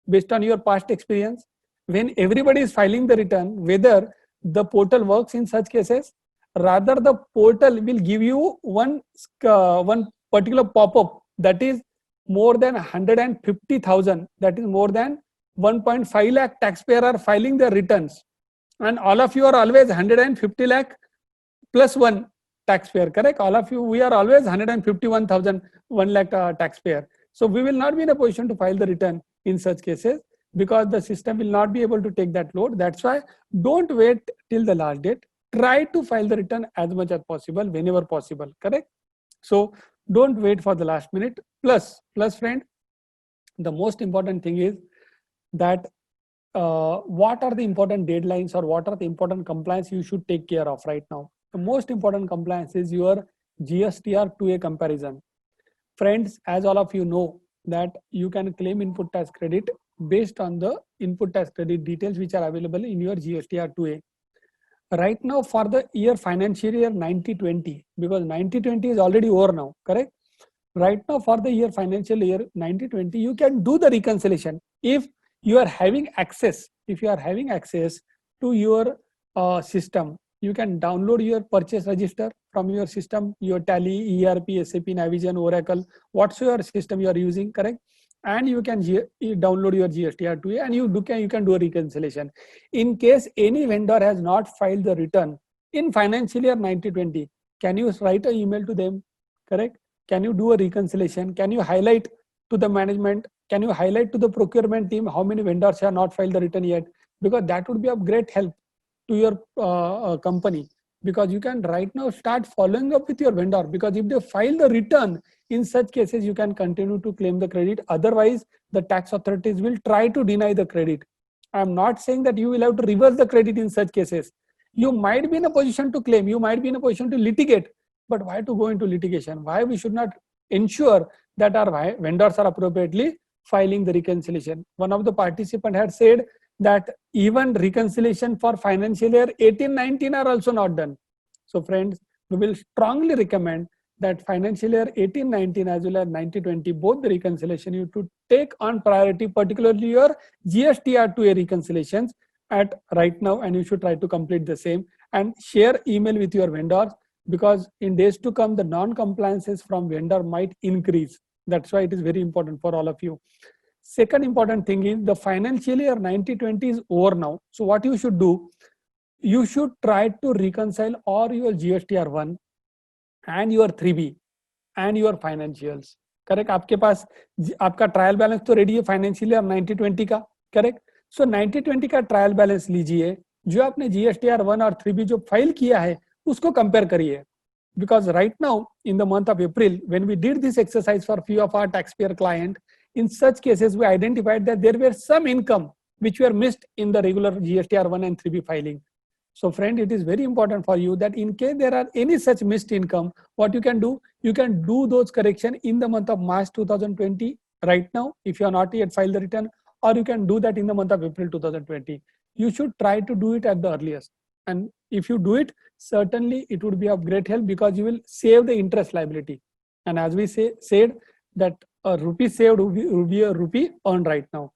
based on your past experience? When everybody is filing the return, whether the portal works in such cases, rather the portal will give you one particular pop-up that is more than 150,000, that is more than 1.5 lakh taxpayer are filing their returns, and all of you are always 150 lakh plus one taxpayer, correct? All of you, we are always 151,000, 1 lakh taxpayer. So we will not be in a position to file the return in such cases, because the system will not be able to take that load. That's why don't wait till the last date. Try to file the return as much as possible, whenever possible, correct? So don't wait for the last minute. Plus friend, the most important thing is that what are the important deadlines or what are the important compliance you should take care of right now. The most important compliance is your GSTR 2A comparison. Friends, as all of you know, that you can claim input tax credit based on the input tax credit details which are available in your GSTR 2A. Right now for the year financial year 90-20, because 90-20 is already over now, correct? Right now for the year financial year 90-20, you can do the reconciliation if you are having access. If you are having access to your system, you can download your purchase register from your system, your Tally, ERP, SAP, Navision, Oracle, what's your system you are using, correct? And you can download your GSTR 2A and you can do a reconciliation. In case any vendor has not filed the return in financial year 90-20, can you write an email to them, correct? Can you do a reconciliation? Can you highlight to the management? Can you highlight to the procurement team how many vendors have not filed the return yet? Because that would be of great help to your company. Because you can right now start following up with your vendor, because if they file the return, in such cases you can continue to claim the credit. Otherwise, the tax authorities will try to deny the credit. I am not saying that you will have to reverse the credit in such cases. You might be in a position to claim, you might be in a position to litigate, but why to go into litigation? Why we should not ensure that our vendors are appropriately filing the reconciliation? One of the participants had said that even reconciliation for financial year 18-19 are also not done. So friends, we will strongly recommend that financial year 18-19 as well as 90-20, both the reconciliation you to take on priority, particularly your GSTR 2A reconciliations at right now, and you should try to complete the same and share email with your vendors, because in days to come the non-compliances from vendor might increase. That's why it is very important for all of you. Second important thing is the financial year 90-20 is over now. So what you should do, you should try to reconcile all your GSTR 1 and your 3B and your financials, correct? आपके पास आपका trial balance तो ready है financial year 90-20 का, correct? सो 90-20 का trial balance लीजिए, जो आपने GSTR 1 और 3B जो फाइल किया है उसको कंपेयर करिए. Because right now in the month of April, when we did this exercise for few of our taxpayer client, in such cases we identified that there were some income which were missed in the regular GSTR 1 and 3B filing. So friend, it is very important for you that in case there are any such missed income, what you can do those correction in the month of March 2020 right now if you are not yet filed the return, or you can do that in the month of April 2020. You should try to do it at the earliest. And if you do it, certainly it would be of great help, because you will save the interest liability. And as we said that a rupee saved would be a rupee earned right now.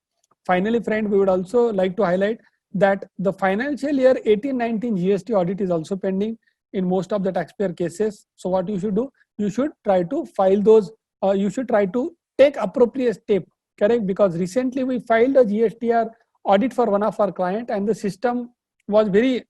Finally, friend, we would also like to highlight that the financial year 18-19 GST audit is also pending in most of the taxpayer cases. So what you should do, you should try to file those, you should try to take appropriate step, correct? Because recently we filed a GSTR audit for one of our client, and the system was very,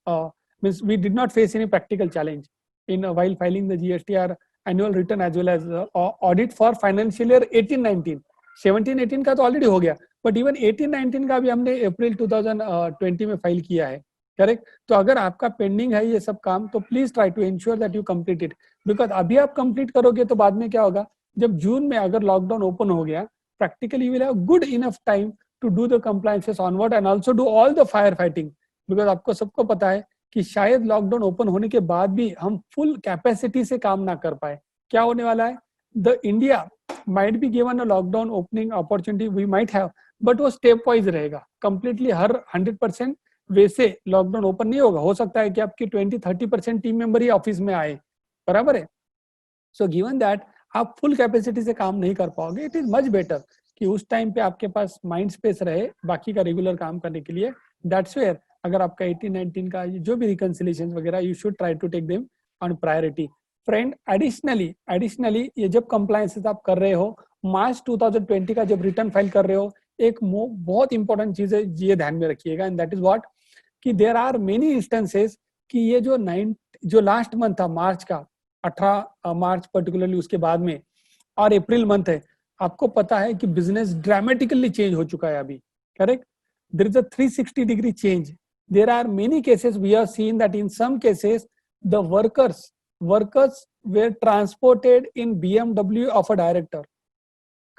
we did not face any practical challenge in while filing the GSTR annual return as well as audit for financial year 18-19. 17-18 का तो already हो गया, but even 18-19 का भी हमने अप्रैल 2020 में file किया है, करेक्ट? तो अगर आपका पेंडिंग है ये सब काम, तो please try to ensure that you complete it, because अभी आप कंप्लीट करोगे तो बाद में क्या होगा, जब जून में अगर लॉकडाउन ओपन हो गया, practically you will have good enough time to do the compliances onward and also do all the fire fighting. Because आपको सबको पता है कि शायद लॉकडाउन ओपन होने के बाद भी हम फुल कैपेसिटी से काम ना कर पाए. क्या होने वाला है, the India might be given a lockdown opening opportunity, we might have, but वो स्टेप वाइज रहेगा. कंप्लीटली हर 100% वैसे लॉकडाउन ओपन नहीं होगा. हो सकता है कि आपकी 20-30% टीम मेंबर ही ऑफिस में आए, बराबर है? सो गिवन दैट आप फुल कैपेसिटी से काम नहीं कर पाओगे, इट इज मच बेटर कि उस टाइम पे आपके पास माइंड स्पेस रहे बाकी का रेगुलर काम करने के लिए. दैट्स वेयर अगर आपका 18-19 का जो भी रिकंसिलिएशन वगैरह, you should try to take them on priority. Friend, additionally ये जब कंप्लायंसेस आप कर रहे हो, मार्च 2020 का जब रिटर्न फाइल कर रहे हो, एक बहुत इंपॉर्टेंट चीज है, ये ध्यान में रखिएगा, एंड दैट इज व्हाट कि देयर आर मेनी इंस्टेंसेस कि ये जो लास्ट मंथ था मार्च का, 18 मार्च पर्टिकुलरली, उसके बाद में और अप्रैल मंथ है, आपको पता है कि बिजनेस ड्रामेटिकली चेंज हो चुका है अभी, correct? There is a 360 degree change. There are many cases we have seen that in some cases the workers were transported in BMW of a director,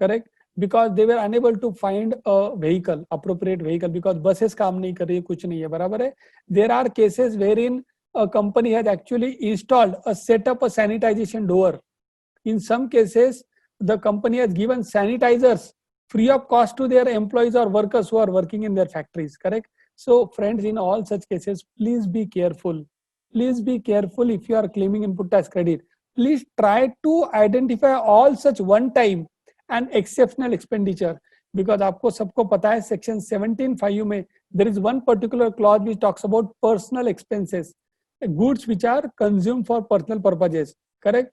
correct? Because they were unable to find a vehicle, appropriate vehicle, because buses काम नहीं कर रही है, कुछ नहीं है, बराबर है. There are cases wherein a company has actually installed a set up a sanitization door. In some cases the company has given sanitizers free of cost to their employees or workers who are working in their factories, correct? So friends, in all such cases, please be careful. Please be careful if you are claiming input tax credit. Please try to identify all such one time and exceptional expenditure, because आपको सबको पता है section 17(5) में there is one particular clause which talks about personal expenses, goods which are consumed for personal purposes, correct?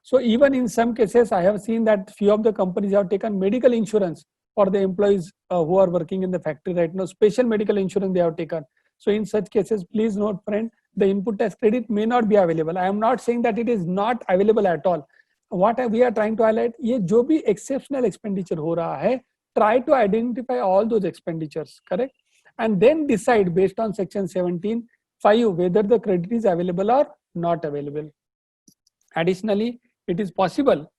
So even in some cases, I have seen that few of the companies have taken medical insurance for the employees who are working in the factory right now. Special medical insurance they have taken. So in such cases, please note, friend, the input tax credit may not be available. I am not saying that it is not available at all. What we are trying to highlight, ये जो भी exceptional expenditure हो रहा है, try to identify all those expenditures, correct? And then decide based on section 17(5) whether the credit is available or not available. Additionally, it is possible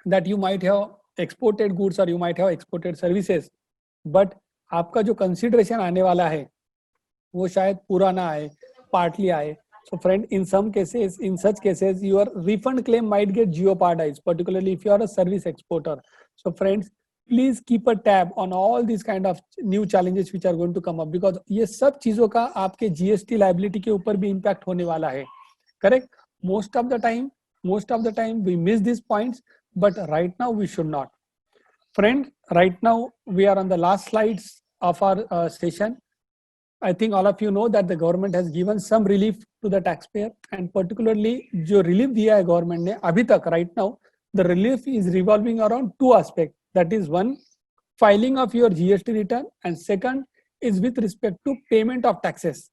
that you might have exported goods or you might have exported services, but आपका जो consideration आने वाला है वो शायद पूरा ना आए, partly आए. So friend, in some cases, in such cases, your refund claim might get jeopardized, particularly if you are a service exporter. So friends, please keep a tab on all these kind of new challenges which are going to come up, because ये सब चीजों का आपके GST liability के ऊपर भी impact होने वाला है, correct? Most of the time we miss these points, but right now we should not. Friend, right now we are on the last slides of our session. I think all of you know that the government has given some relief to the taxpayer, and particularly जो relief दिया है government ने अभी तक, right now the relief is revolving around two aspects. That is, one, filing of your GST return, and second is with respect to payment of taxes.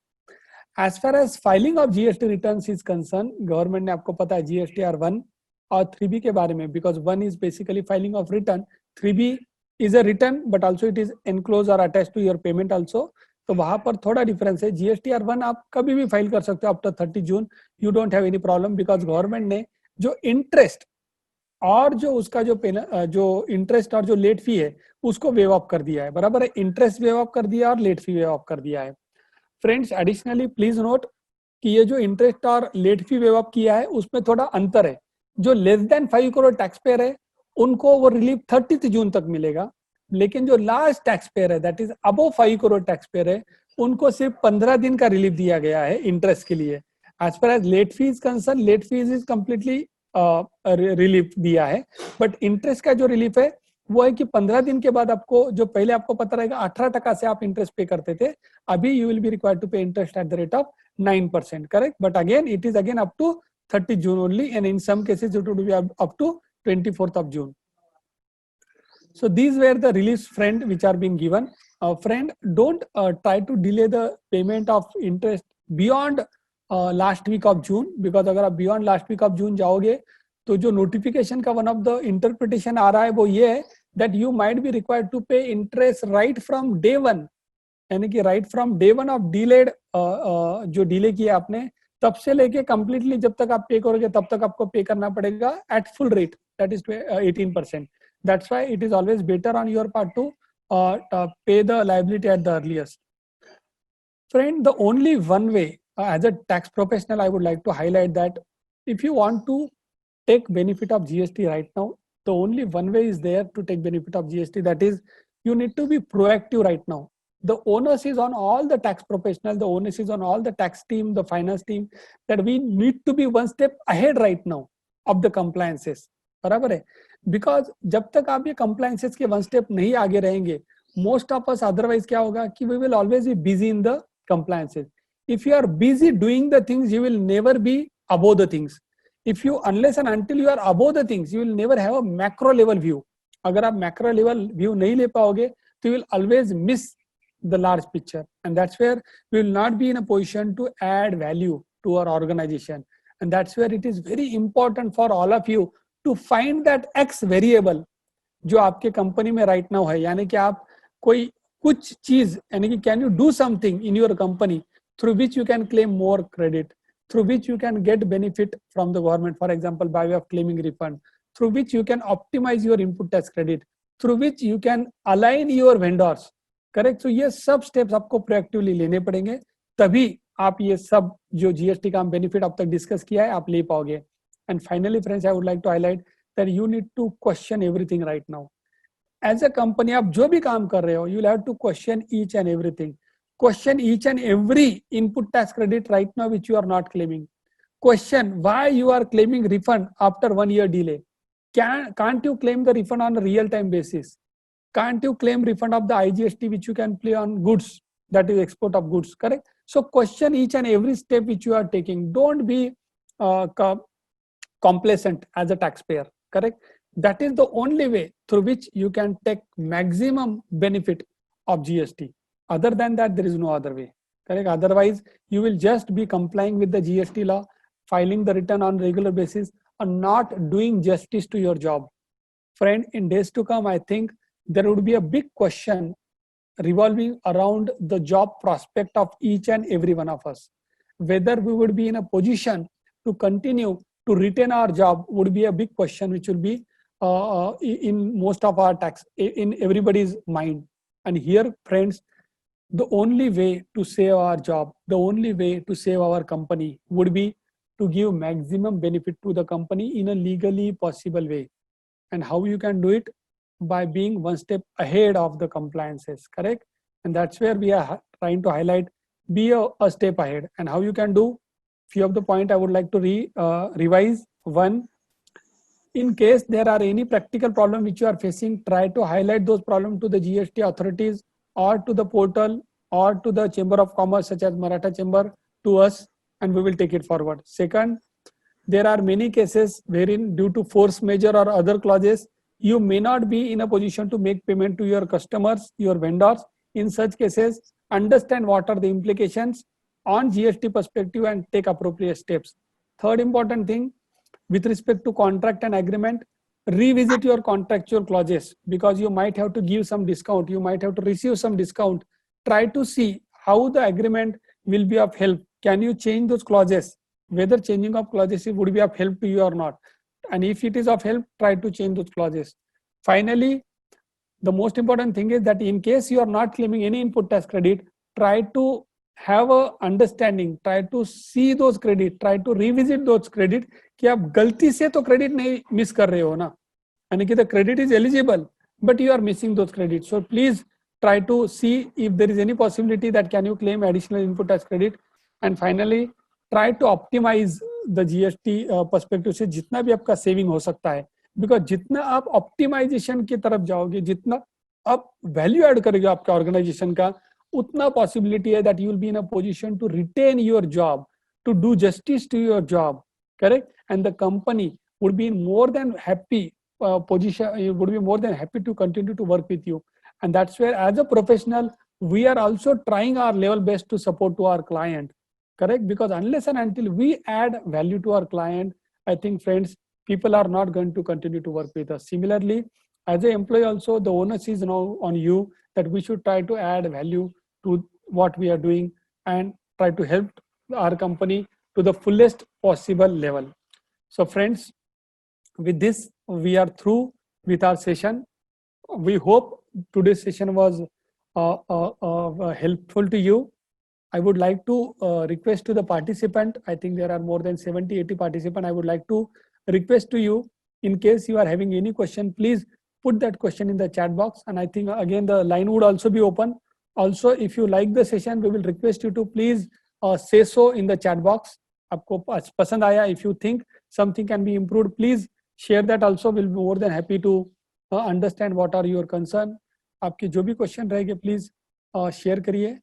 As far as filing of GST returns is concerned, government ने आपको पता है GSTR 1 और 3B के बारे में, because 1 is basically filing of return, 3B is a return but also it is enclosed or attached to your payment also. तो वहां पर थोड़ा डिफरेंस है. GSTR 1 आप कभी भी फाइल कर सकते हो after 30 June, you don't have any problem, because government ने जो इंटरेस्ट और जो उसका जो इंटरेस्ट और जो लेट फी है उसको वेव ऑफ कर दिया है, बराबर है? इंटरेस्ट वेव ऑफ कर दिया और लेट फी वेव ऑफ कर दिया है. फ्रेंड्स, एडिशनली प्लीज नोट कि ये जो इंटरेस्ट और लेट फी वेव ऑफ किया है उसमें थोड़ा अंतर है. जो less than 5 crore tax payer है उनको वो रिलीफ 30 जून तक मिलेगा, लेकिन जो लास्ट टैक्स पेयर है, that is above 5 crore tax payer है, उनको सिर्फ 15 दिन का रिलीफ दिया गया है इंटरेस्ट के लिए. As far as late fees concern, late fees is completely relief दिया है, बट इंटरेस्ट का जो रिलीफ है वो है कि 15 दिन के बाद आपको, जो पहले आपको पता रहेगा 18% से आप इंटरेस्ट पे करते थे, अभी you will be required to pay interest at the rate of 9%, correct? But again it is again up to 30 June only, and in some cases it would be up to 24th of June. So these were the reliefs, friend, which are being given. Friend, don't try to delay the payment of interest beyond last week of June, because अगर आप beyond last week of June जाओगे तो जो notification का one of the interpretation आ रहा है वो ये है that you might be required to pay interest right from day one, यानी कि right from day one of delayed जो delay किया आपने तब से लेके completely जब तक आप पे करोगे तब तक आपको पे करना पड़ेगा at full rate, that is 18%. That's why it is always better on your part to pay the liability at the earliest. Friend, the only one way, as a tax professional, I would like to highlight that if you want to take benefit of GST right now, the only one way is there to take benefit of GST. That is, you need to be proactive right now. The onus is on all the tax professionals, the onus is on all the tax team, the finance team, that we need to be one step ahead right now of the compliances. बराबर है? Because जब तक आप ये compliances के one step नहीं आगे रहेंगे, मोस्ट ऑफ अस अदरवाइज क्या होगा कि we will always be busy in the compliances. If you are busy doing the things, you will never be above the things. if you, unless and until you are above the things, you will never have a macro level view. अगर आप macro level view नहीं ले पाओगे, तो you will always miss the large picture, and that's where we will not be in a position to add value to our organization. And that's where it is very important for all of you to find that X variable जो आपके company में right now है, यानी कि आप कोई कुछ चीज, यानी कि can you do something in your company through which you can claim more credit, through which you can get benefit from the government, for example by way of claiming refund, through which you can optimize your input tax credit, through which you can align your vendors, correct? So ये सब steps आपको proactively लेने पड़ेंगे, तभी आप ये सब जो जीएसटी का बेनिफिट अब तक डिस्कस किया है आप ले पाओगे. And finally friends, I would like to highlight that you need to question everything right now. As a company, आप जो भी काम कर रहे हो, you'll have to question each and everything. Question each and every input tax credit right now which you are not claiming. Question why you are claiming refund after 1 year delay. Can't you claim the refund on a real time basis? Can't you claim refund of the IGST which you can pay on goods, that is export of goods, correct? So question each and every step which you are taking. Don't be complacent as a taxpayer, correct? That is the only way through which you can take maximum benefit of GST. Other than that, there is no other way, correct? Otherwise, you will just be complying with the GST law, filing the return on regular basis, and not doing justice to your job. Friend, in days to come, I think there would be a big question revolving around the job prospect of each and every one of us. Whether we would be in a position to continue to retain our job would be a big question which will be in most of our tax, in everybody's mind. And here, friends, the only way to save our job, the only way to save our company would be to give maximum benefit to the company in a legally possible way. And how you can do it? By being one step ahead of the compliances, correct? And that's where we are trying to highlight, be a step ahead. And how you can do? Few of the point I would like to revise. One, in case there are any practical problem which you are facing, try to highlight those problems to the GST authorities or to the portal or to the Chamber of Commerce such as Maratha Chamber, to us, and we will take it forward. Second, there are many cases wherein due to force majeure or other clauses, you may not be in a position to make payment to your customers, your vendors. In such cases, understand what are the implications on GST perspective and take appropriate steps. Third important thing, with respect to contract and agreement, revisit your contractual clauses, because you might have to give some discount, you might have to receive some discount. Try to see how the agreement will be of help. Can you change those clauses? Whether changing of clauses would be of help to you or not. And if it is of help, try to change those clauses. Finally, the most important thing is that in case you are not claiming any input tax credit, try to have a understanding, try to see those credit, try to revisit those credit कि आप गलती से तो credit नहीं miss कर रहे हो ना, यानी कि the credit is eligible but you are missing those credits. So please try to see if there is any possibility that can you claim additional input tax credit. And finally, try to optimize the GST perspective से जितना भी आपका saving हो सकता है, because जितना आप optimization की तरफ जाओगे, जितना आप value add करोगे आपका organization का, utna possibility hai that you will be in a position to retain your job, to do justice to your job, correct? And the company would be more than happy would be more than happy to continue to work with you. And that's where as a professional, we are also trying our level best to support to our client, correct? Because unless and until we add value to our client, I think friends, people are not going to continue to work with us. Similarly, as an employee also, the onus is now on you that we should try to add value to what we are doing and try to help our company to the fullest possible level. So friends, with this, we are through with our session. We hope today's session was helpful to you. I would like to request to the participant, I think there are more than 70-80 participants. I would like to request to you, in case you are having any question, please put that question in the chat box. And I think again, the line would also be open. Also, if you like the session, we will request you to please say so in the chat box. आपको पसंद आया, if you think something can be improved, please share that also. We'll be more than happy to understand what are your concern. आपके जो भी question रहेंगे, please share करिए.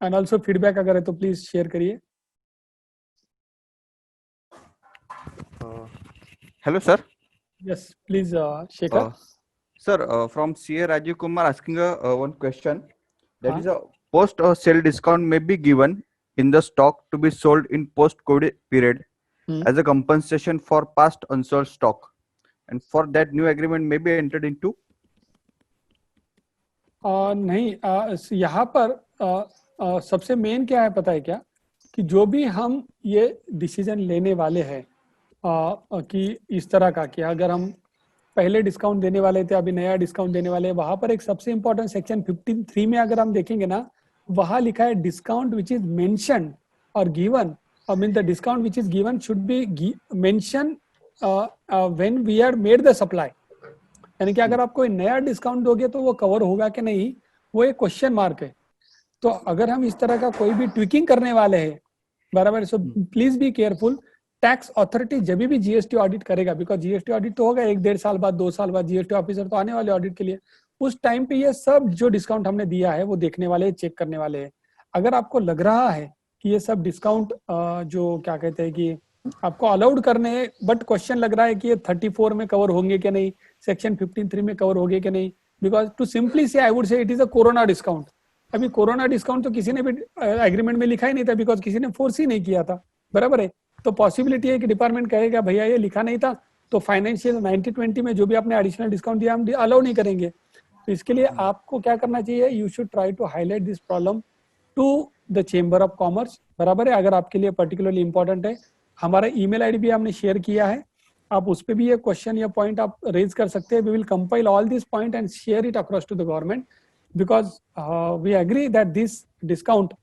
And also feedback अगर है तो please share करिए. Hello, sir. Yes, please, Shekhar. Sir, from CA Rajiv Kumar asking one question. That Huh? is a post or sale discount may be given in the stock to be sold in post-COVID period Hmm. as a compensation for past unsold stock, and for that new agreement may be entered into. नहीं, यहाँ पर सबसे main क्या है पता है क्या, कि जो भी हम ये डिसीजन लेने वाले हैं कि इस तरह का, कि अगर हम पहले डिस्काउंट देने वाले थे, अभी नया डिस्काउंट देने वाले हैं, वहां पर एक सबसे इंपॉर्टेंट सेक्शन 15(3) में अगर हम देखेंगे ना, वहां लिखा है डिस्काउंट विच इज मेंशन और given, I mean the discount which is given should be mention when we are made the supply. यानी कि अगर आप कोई नया डिस्काउंट दोगे तो वो कवर होगा कि नहीं, वो एक क्वेश्चन मार्क है। तो अगर हम इस तरह का कोई भी ट्विकिंग करने वाले हैं, बराबर, so please be careful. Tax authority जब भी जीएसटी ऑडिट करेगा, बिकॉज जीएसटी ऑडिट तो होगा 1-1.5 साल बाद, 2 साल बाद, जीएसटी ऑफिसर तो आने वाले ऑडिट के लिए, उस टाइम पे ये सब जो डिस्काउंट हमने दिया है वो देखने वाले हैं, चेक करने वाले हैं। अगर आपको लग रहा है कि ये सब डिस्काउंट जो क्या कहते हैं कि आपको अलाउड करने हैं, बट क्वेश्चन लग रहा है कि ये 34 में कवर होंगे कि नहीं, सेक्शन 15(3) में कवर होंगे कि नहीं, बिकॉज टू सिंपली से आई वुड से it is a corona discount. अभी कोरोना डिस्काउंट तो किसी ने भी एग्रीमेंट में लिखा ही नहीं था, बिकॉज किसी ने फोर्स ही नहीं किया था, बराबर है। तो पॉसिबिलिटी है कि डिपार्टमेंट कहेगा भैया ये लिखा नहीं था, तो फाइनेंशियल 90-20 में जो भी आपने एडिशनल डिस्काउंट दिया हम अलाउ नहीं करेंगे। तो इसके लिए आपको क्या करना चाहिए, you should try to highlight this problem to the chamber of commerce, बराबर है, अगर आपके लिए पर्टिकुलरली इंपॉर्टेंट है। हमारा ईमेल आईडी भी हमने शेयर किया है, आप उस पर भी ये क्वेश्चन या पॉइंट आप रेज कर सकते हैं। We will compile all this point and share it across to the government, because we agree that this discount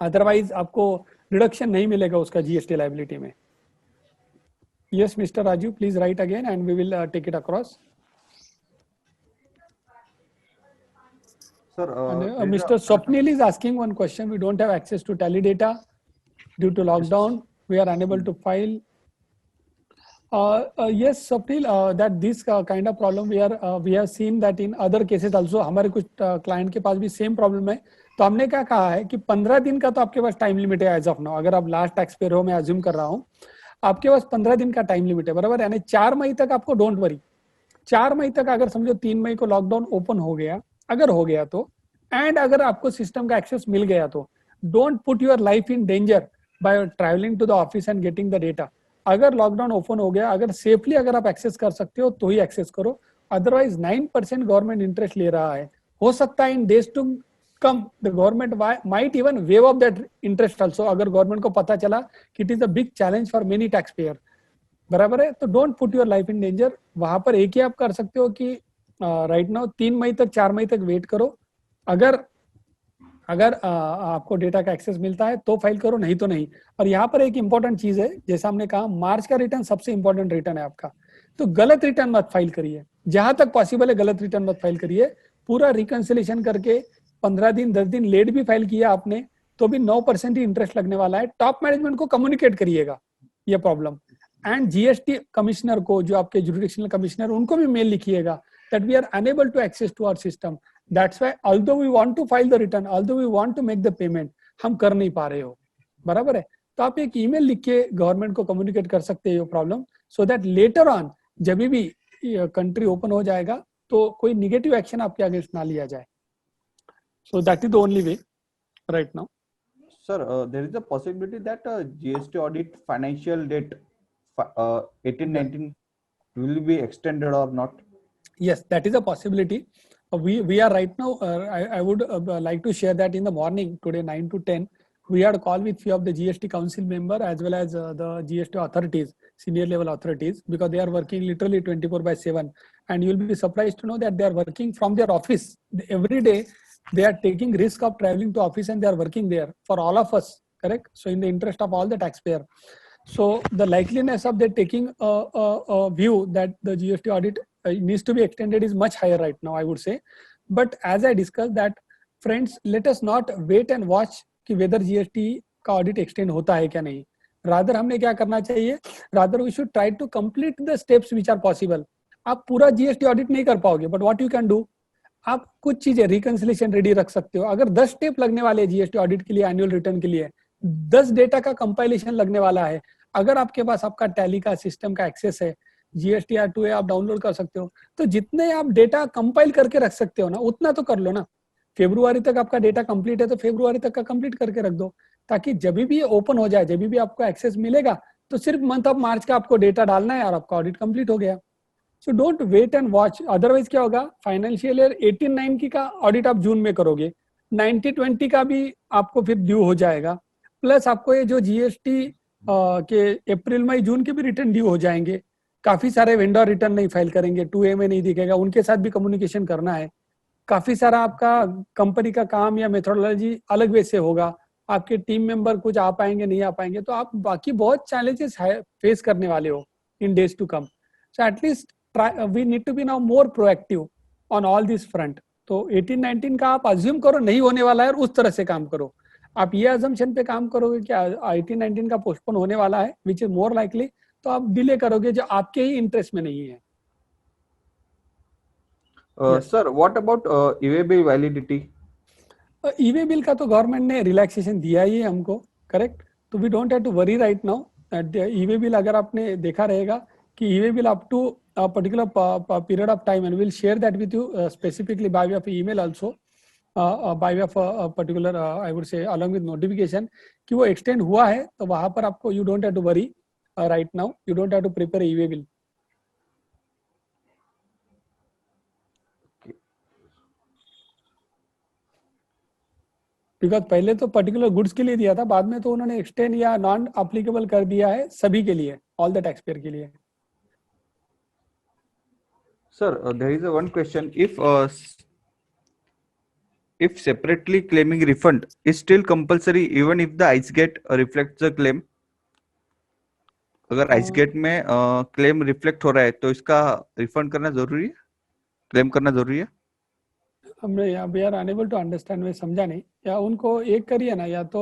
otherwise आपको रिडक्शन नहीं मिलेगा उसका जीएसटी लाइबिलिटी में। Yes mister Raju, please write again and we will take it across. Sir, Mr. Swapnil is asking one question. We don't have access to tally data due to lockdown. We are unable to file. Yes, Swapnil, that this kind of problem we have seen that in other cases also. हमारे कुछ client के पास भी same problem है। तो हमने क्या कहा है कि 15 दिन का तो आपके पास टाइम लिमिट है एज ऑफ नाउ। अगर आप लास्ट टैक्स पेयर हो, मैं अज्यूम कर रहा हूँ, आपके पास 15 दिन का टाइम लिमिट है, बराबर। यानी 4 मई तक आपको डोंट वरी, 4 मई तक अगर समझो 3 मई को लॉकडाउन ओपन हो गया, अगर हो गया तो, एंड अगर आपको सिस्टम का एक्सेस मिल गया तो don't put your life in danger by travelling to the office and getting the data. अगर लॉकडाउन ओपन हो गया, अगर सेफली अगर आप एक्सेस कर सकते हो तो ही एक्सेस करो, अदरवाइज 9% गवर्नमेंट इंटरेस्ट ले रहा है। हो सकता है in days to come the government might even waive off that interest also, अगर गवर्नमेंट को पता चला कि it is a big challenge for many tax payer, बराबर है। तो don't put your life in danger. वहां पर एक ही आप कर सकते हो कि राइट नाउ 3 मई तक 4 मई तक वेट करो। अगर अगर आपको डेटा का एक्सेस मिलता है तो फाइल करो, नहीं तो नहीं। और यहाँ पर एक इंपॉर्टेंट चीज है, जैसा हमने कहा मार्च का रिटर्न सबसे इंपॉर्टेंट रिटर्न है आपका, तो गलत रिटर्न मत फाइल करिए, जहां तक पॉसिबल है गलत रिटर्न मत फाइल करिए। पूरा रिकंसिलेशन करके 15 दिन 10 दिन लेट भी फाइल किया आपने तो भी 9% ही इंटरेस्ट लगने वाला है। टॉप मैनेजमेंट को कम्युनिकेट करिएगा ये प्रॉब्लम, एंड जीएसटी कमिश्नर को, जो आपके जुडिशनल कमिश्नर, उनको भी मेल लिखिएगा that we are unable to access to our system. That's why although we want to file the return, although we want to make the payment, हम कर नहीं पा रहे हो, बराबर है। तो आप एक ईमेल लिख के गवर्नमेंट को कम्युनिकेट कर सकते हो problem, so that later on जब भी कंट्री ओपन हो जाएगा तो कोई निगेटिव एक्शन आपके अगेंस्ट ना लिया जाए। So that is the only way right now. Sir, there is a possibility that GST audit financial date 18-19 will be extended or not? Yes, that is a possibility. We are right now, I would like to share that in the morning today 9 to 10 we had a call with few of the GST council member as well as the GST authorities, senior level authorities, because they are working literally 24/7, and you'll be surprised to know that they are working from their office every day. They are taking risk of traveling to office and they are working there for all of us, correct? So in the interest of all the taxpayer, so the likeliness of they taking a view that the GST audit needs to be extended is much higher right now, I would say. But as I discussed that, friends, let us not wait and watch कि whether GST का audit extend होता है क्या नहीं. Rather हमने क्या करना चाहिए? Rather we should try to complete the steps which are possible. आप पूरा GST audit नहीं कर पाओगे, but what you can do, आप कुछ चीजें रिकंसिलेशन रेडी रख सकते हो. अगर 10 स्टेप लगने वाले हैं जीएसटी ऑडिट के लिए, एनुअल रिटर्न के लिए, 10 डेटा का कंपाइलेशन लगने वाला है, अगर आपके पास आपका टैली का सिस्टम का एक्सेस है, GSTR2A आप डाउनलोड कर सकते हो। तो जितने आप डेटा कंपाइल करके रख सकते हो ना, उतना तो कर लो ना। फरवरी तक आपका डेटा कंप्लीट है तो फरवरी तक का कंप्लीट करके रख दो, ताकि जब भी ओपन हो जाए, जब भी आपको एक्सेस मिलेगा, तो सिर्फ मंथ ऑफ मार्च का आपको डेटा डालना है और आपका ऑडिट कंप्लीट हो गया। So don't wait and watch, otherwise क्या होगा, फाइनेंशियल ईयर 18-19 का ऑडिट आप जून में करोगे, 90-20 का भी आपको फिर ड्यू हो जाएगा, प्लस आपको ये जो जीएसटी के अप्रैल मई जून के भी रिटर्न ड्यू हो जाएंगे। काफी सारे वेंडर रिटर्न नहीं फाइल करेंगे, 2A में नहीं दिखेगा, उनके साथ भी कम्युनिकेशन करना है। काफी सारा आपका कंपनी का काम या मेथोडोलॉजी अलग वे से होगा, आपके टीम मेंबर कुछ आ पाएंगे नहीं आ पाएंगे, तो आप बाकी बहुत चैलेंजेस फेस करने वाले हो in days to come. So at least we need to be now more proactive on all this front. तो 18-19 का आप अज्यूम करो नहीं होने वाला है और उस तरह से काम करो। आप ये अजम्पशन पे काम करोगे कि 18-19 का पोस्टपोन होने वाला है, विच इज मोर लाइकली, तो आप डिले करोगे जो आपके ही इंटरेस्ट में नहीं है। Sir, what about EWA bill validity? E-way bill का तो गवर्नमेंट ने रिलैक्सेशन दिया ही है हमको, करेक्ट। तो we don't have to worry right now. E-way bill अगर आपने देखा रहेगा कि e-way bill up to particular period of time, and will share that with you specifically by way of email also, by way of particular I would say along with notification कि वो extend हुआ है, तो वहां पर आपको you don't have to worry right now, you don't have to prepare e-way bill. Because पहले तो पर्टिकुलर गुड्स के लिए दिया था, बाद में तो उन्होंने एक्सटेंड या नॉन अप्लीकेबल कर दिया है सभी के लिए, ऑल द टैक्स पेयर के लिए। Sir, there is a one question. If separately claiming refund is still compulsory even if the ICE gate reflects the claim, अगर ICE gate में क्लेम रिफ्लेक्ट हो रहा है तो इसका रिफंड करना जरूरी है, क्लेम करना जरूरी है? हमने यहाँ we are unable to understand, में समझा नहीं, या उनको एक करिए ना, या तो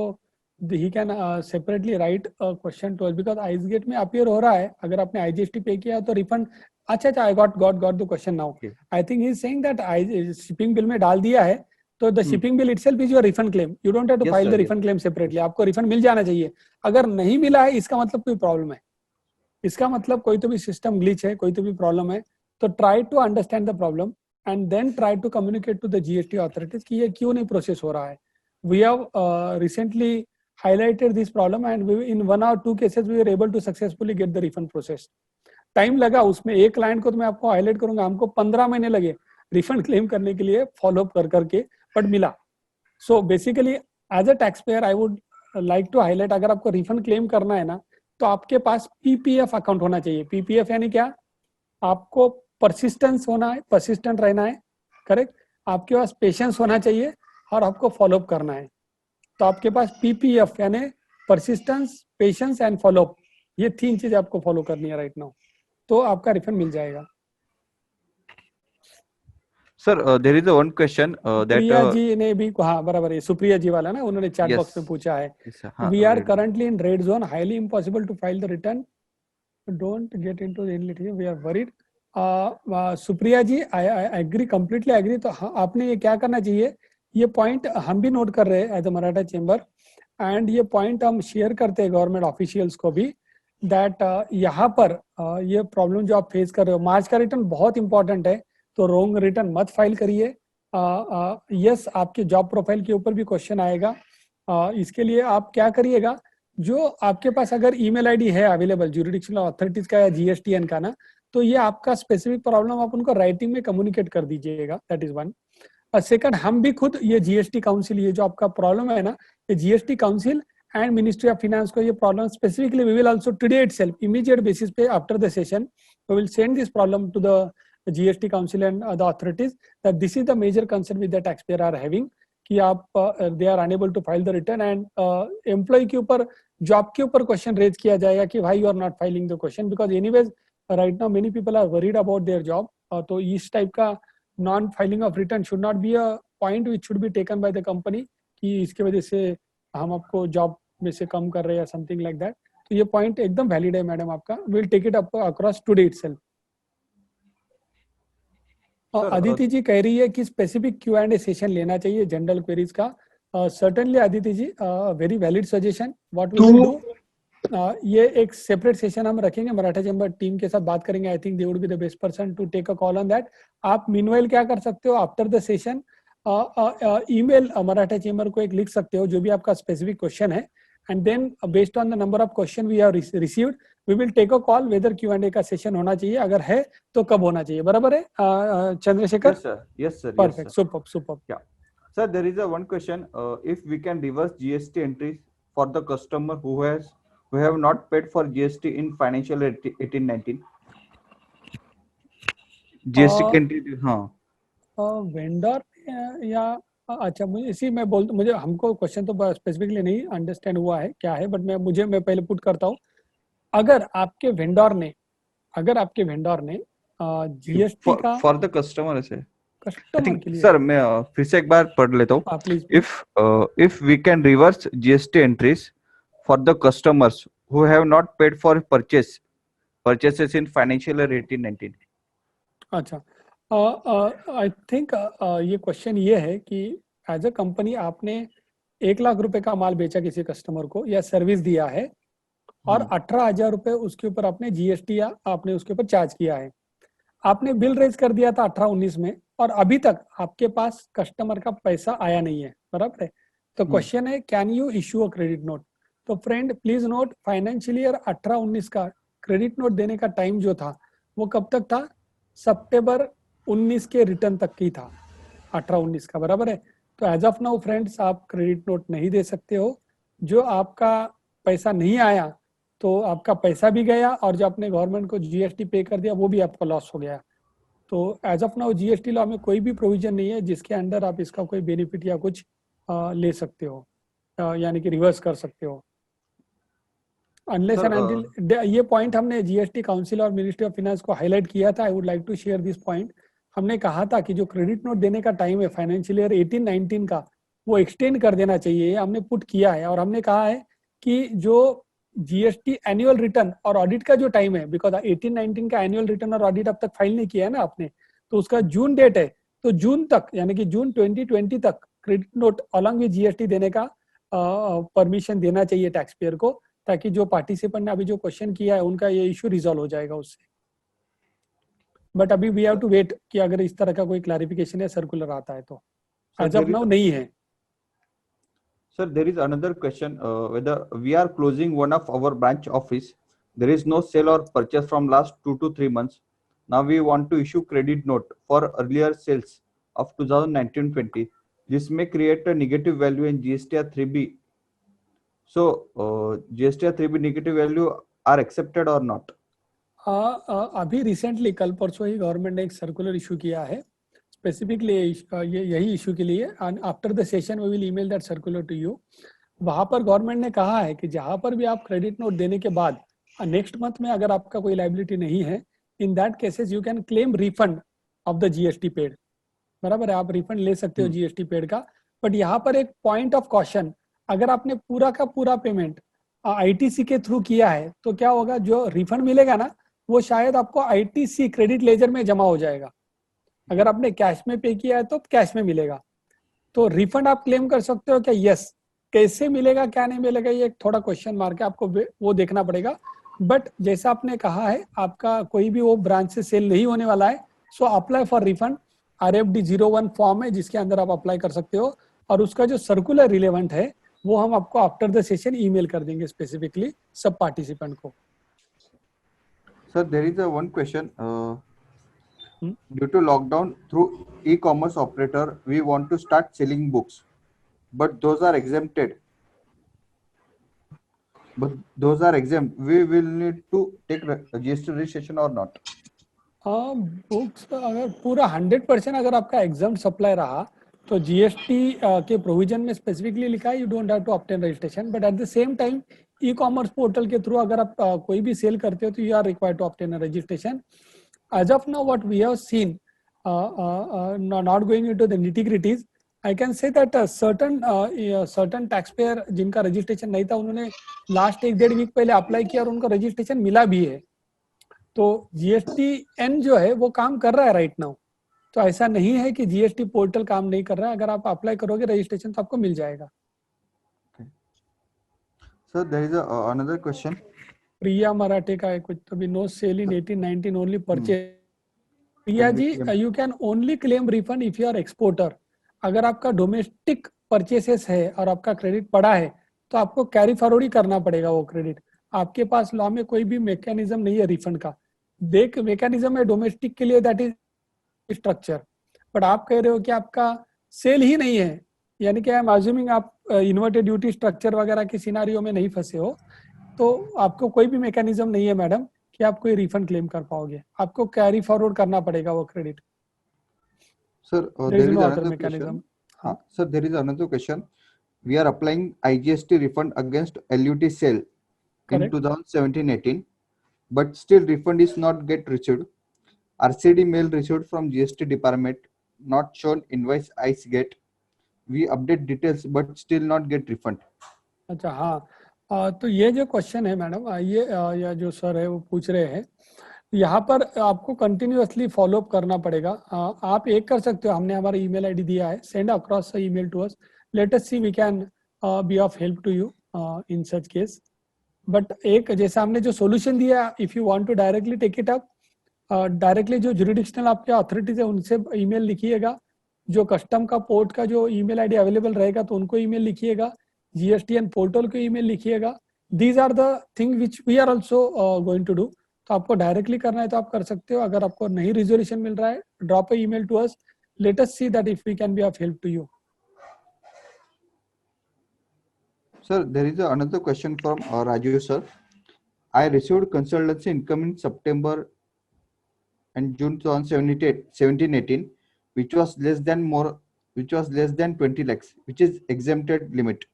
he can separately write question to us, because ICEGATE में अपीयर हो रहा है, अगर आपने IGST पे किया तो रिफंड। अच्छा, I got the question now. I think he is saying that shipping bill में डाल दिया है, तो the shipping bill itself is your refund claim, you don't have to file the refund claim separately, आपको refund मिल जाना चाहिए। अगर नहीं मिला है इसका मतलब कोई प्रॉब्लम है, इसका मतलब कोई तो भी सिस्टम ग्लिच है, कोई तो भी प्रॉब्लम है। तो try to understand the problem and then try to communicate to the GST authorities कि ये क्यों नहीं प्रोसेस हो रहा है। We have recently highlighted this problem and we in 1 or 2 cases we were able to successfully get the refund process. Time लगा उसमें, एक क्लाइंट को तो मैं आपको हाईलाइट करूंगा, हमको 15 महीने लगे रिफंड क्लेम करने के लिए फॉलो अप कर करके, बट मिला। So basically as a tax payer I would like to highlight, अगर आपको रिफंड क्लेम करना है ना, तो आपके पास PPF अकाउंट होना चाहिए। PPF यानी क्या, आपको परसिस्टेंस होना है, परसिस्टेंट रहना है, करेक्ट। आपके पास पेशेंस होना चाहिए और आपको फॉलोअप करना है। तो आपके पास PPF यानी परसिस्टेंस, पेशेंस एंड फॉलोअप, ये 3 चीजें आपको फॉलो करनी है राइट नाउ, तो आपका रिफंड मिल जाएगा। Sir, there is one question that Priya ji ने भी, हाँ बराबर है, सुप्रिया जी वाला ना, उन्होंने चैट बॉक्स में पूछा है, we are currently in red zone, highly impossible to file the return, don't get into the litigation, we are worried. Supriya ji, I agree, completely agree. तो आपने ये क्या करना चाहिए, ये पॉइंट हम भी नोट कर रहे हैं as a Maratha chamber, and ये पॉइंट हम शेयर करते हैं गवर्नमेंट ऑफिशियल्स को भी, दैट यहाँ पर ये प्रॉब्लम जो आप फेस कर रहे हो, मार्च का रिटर्न बहुत इंपॉर्टेंट है, तो रॉन्ग रिटर्न मत फाइल करिए। यस, आपके जॉब प्रोफाइल के ऊपर भी क्वेश्चन आएगा, इसके लिए आप क्या करिएगा, जो आपके पास अगर ईमेल आईडी है अवेलेबल ज्यूरिडिक्शनल अथॉरिटीज का या GSTN का ना, तो ये आपका स्पेसिफिक प्रॉब्लम आप उनको राइटिंग में कम्युनिकेट कर दीजिएगा, दैट इज वन। सेकंड, हम भी खुद ये GST काउंसिल, ये जो आपका प्रॉब्लम है ना, ये GST council and ministry of finance को ये problem specifically we will also today itself immediate basis पे after the session we will send this problem to the GST council and the authorities that this is the major concern with the tax payer are having, कि आप they are unable to file the return, and employ के ऊपर, job के ऊपर question raise किया जाएगा कि भाई you are not filing the question, because anyways right now many people are worried about their job, तो इस टाइप का non filing of return should not be a point which should be taken by the company, कि इसके वजह से हम आपको job में से कम कर रहे हैं या समथिंग लाइक दैट। तो ये पॉइंट एकदम वैलिड है मैडम आपका, will take it up across today itself. Aditi ji कह रही है कि स्पेसिफिक Q&A सेशन लेना चाहिए जनरल क्वेरीज का। Certainly Aditi ji, very valid suggestion, what we will do, ये एक सेपरेट सेशन हम रखेंगे, मराठा चैम्बर टीम के साथ बात करेंगे. I think they would be the best person to take a call on that. आप मीनवाइल क्या कर सकते हो, after the session email Maratha chamber को एक लिख सकते हो जो भी आपका स्पेसिफिक क्वेश्चन है, and then based on the number of question we have received we will take a call whether Q&A का सेशन होना चाहिए, अगर है तो कब होना चाहिए. बराबर है Chandrashekhar? Yes, sir. Yes, sir. Yes, perfect, sir. Super super. Yeah. Sir, there is a one question. If we can reverse GST entries for the customer who have not paid for GST in financial 18-19. GST entry, हाँ. Vendor या अच्छा, मुझे इसी में बोल, मुझे हमको question तो स्पेसिफिकली नहीं अंडरस्टैंड हुआ है क्या है, बट मैं पहले पुट करता हूँ. अगर आपके वेंडर ने जीएसटी का फॉर द कस्टमर ऐसे. I कस्टमर think, के लिए, सर मैं फिर से एक बार पढ़ लेता हूँ. Please. If we can reverse GST entries for the customers who have not paid for purchases in financial year 18-19. अच्छा, आई थिंक ये क्वेश्चन ये है कि एज अ कंपनी आपने 1 लाख रुपए का माल बेचा किसी कस्टमर को या सर्विस दिया है, और 18,000 रुपए उसके ऊपर आपने जीएसटी या आपने उसके ऊपर चार्ज किया है. आपने बिल रेज कर दिया था 18-19 में, और अभी तक आपके पास कस्टमर का पैसा आया नहीं है. बराबर है. तो क्वेश्चन है, can you issue a credit note? तो friend please note, financial year 18-19 का क्रेडिट नोट देने का टाइम जो था वो कब तक था? सितंबर 19 के रिटर्न तक की था, 18-19 का. बराबर है. तो एज ऑफ नाउ फ्रेंड्स, आप क्रेडिट नोट नहीं दे सकते हो. जो आपका पैसा नहीं आया तो आपका पैसा भी गया, और जो आपने गवर्नमेंट को जीएसटी पे कर दिया वो भी आपका लॉस हो गया. तो as of now GST law में कोई भी प्रोविजन नहीं है जिसके अंडर आप इसका कोई बेनिफिट या कुछ ले सकते हो, यानी कि रिवर्स कर सकते हो, अनलेस एंड अनटिल. ये पॉइंट हमने जीएसटी काउंसिल और मिनिस्ट्री ऑफ फाइनेंस को हाईलाइट किया था. I would like to share this point. हमने कहा था कि जो क्रेडिट नोट देने का टाइम है फाइनेंशियल ईयर 18-19 का, वो एक्सटेंड कर देना चाहिए. हमने पुट किया है, और हमने कहा है कि जो जीएसटी एनुअल रिटर्न और ऑडिट का जो टाइम है, बिकॉज 18-19 का एनुअल रिटर्न और ऑडिट अब तक फाइल नहीं किया है ना आपने, तो उसका जून डेट है. तो जून तक, यानी कि जून 2020 तक credit note along with GST देने का परमिशन देना चाहिए टैक्स पेयर को, ताकि जो पार्टिसिपेंट ने अभी जो क्वेश्चन किया है उनका ये इशू रिजॉल्व हो जाएगा उससे. बट अभी वी हैव टू वेट कि अगर इस तरह का कोई क्लैरिफिकेशन या सर्कुलर आता है तो. एज ऑफ नाउ नहीं है. Sir, there is another question, whether we are closing one of our branch office. There is no sale or purchase from last 2 to 3 months. Now we want to issue credit note for earlier sales of 2019-20. This may create a negative value in GSTR 3B. So, GSTR 3B negative value are accepted or not? अभी recently कल परसों ही government ने एक circular issue किया है specifically यही issue के लिए. After the session we will email that circular to you. वहां पर गवर्नमेंट ने कहा है कि जहां पर भी आप क्रेडिट नोट देने के बाद नेक्स्ट मंथ में अगर आपका कोई लाइबिलिटी नहीं है, in that cases you can claim refund of the GST paid. बराबर है, आप रिफंड ले सकते हो जीएसटी पेड का. बट यहाँ पर एक पॉइंट ऑफ कॉशन, अगर आपने पूरा का पूरा पेमेंट आईटीसी के थ्रू किया है तो क्या होगा, जो रिफंड मिलेगा ना वो शायद आपको आईटीसी क्रेडिट लेजर में जमा हो जाएगा. अगर आपने कैश में पे किया है तो कैश में मिलेगा. तो रिफंड आप क्लेम कर सकते हो क्या? यस. कैसे मिलेगा क्या नहीं मिलेगा ये एक थोड़ा क्वेश्चन मार्क है, आपको वो देखना पड़ेगा. बट जैसा आपने कहा है, आपका कोई भी वो ब्रांच से सेल नहीं होने वाला है, so apply for refund. RFD 01 form है जिसके अंदर आप अप्लाई कर सकते हो, और उसका जो सर्कुलर रिलेवेंट है वो हम आपको आफ्टर द सेशन ईमेल कर देंगे स्पेसिफिकली सब पार्टिसिपेंट को. Sir, there is a one question. Due to lockdown, through e-commerce operator, we want to start selling books, but those are exempted. But those are exempt. We will need to take GST registration or not? Books अगर पूरा 100% अगर आपका exempt supply रहा तो GST के provision में specifically लिखा है you don't have to obtain registration. But at the same time e-commerce portal के थ्रू अगर आप कोई भी सेल करते हो तो you are required to obtain a registration. As of now, what we have seen, not going into the nitty-gritties, I can say that certain taxpayer जिनका registration नहीं था उन्होंने लास्ट 1-1.5 वीक पहले अप्लाई किया और उनको रजिस्ट्रेशन मिला भी है. तो GSTN जो है वो काम कर रहा है राइट नाउ. तो ऐसा नहीं है कि जीएसटी पोर्टल काम नहीं कर रहा है. अगर आप अप्लाई करोगे रजिस्ट्रेशन तो आपको मिल जाएगा. Sir, there is another question. प्रिया मराठे का है कुछ तो भी, no sale in 18-19 only purchase. Priya Can we ji, claim? You can only claim refund if you are exporter. अगर आपका डोमेस्टिक परचेसेस है और आपका क्रेडिट पड़ा है तो आपको कैरी फॉरवर्ड ही करना पड़ेगा वो क्रेडिट। आपके पास लॉ में कोई भी मैकेनिज्म नहीं है रिफंड का। देख मैकेनिज्म है डोमेस्टिक के लिए, दैट इज स्ट्रक्चर। बट आप कह रहे हो कि आपका सेल ही नहीं है, यानी कि आई एम अज्यूमिंग आप इन्वर्टेड ड्यूटी स्ट्रक्चर वगैरह के सिनारियो में नहीं फंसे हो, तो आपको कोई भी मैकेनिज्म नहीं है मैडम कि आप कोई रिफंड क्लेम कर पाओगे। आपको कैरी फॉरवर्ड करना पड़ेगा वो credit. Sir, there is there is no other another mechanism. question. हाँ Sir, there is another question. We are applying IGST refund against LUT sale in correct. 2017-18, but still refund is not get received. RCD mail received from GST department, not shown invoice ICE get. We update details but still not get refund. अच्छा हाँ, तो ये जो question है madam, ये जो sir है वो पूछ रहे हैं, यहाँ पर आपको कंटिन्यूअसली फॉलो अप करना पड़ेगा। आप एक कर सकते हो, हमने हमारा ईमेल आईडी दिया है, send across email to us, let us see we can be of help to you in such case. But एक जैसे हमने जो सोल्यूशन दिया, if you want to directly take it up, directly जो jurisdictional आपके authorities है उनसे email लिखिएगा। जो कस्टम का पोर्ट का जो ईमेल आईडी अवेलेबल रहेगा तो उनको ईमेल लिखिएगा, जीएसटीएन पोर्टल को ईमेल लिखिएगा। These are the thing which we are also going to do. तो आपको डायरेक्टली करना है तो आप कर सकते हो। अगर आपको नहीं रिजोल्यूशन मिल रहा है, drop a email to us, let us see that if we can be of help to you. Sir, there is another question from Raju sir. I received consultancy income in September and June 2017-18, which was less than 20 lakhs, which is exempted limit.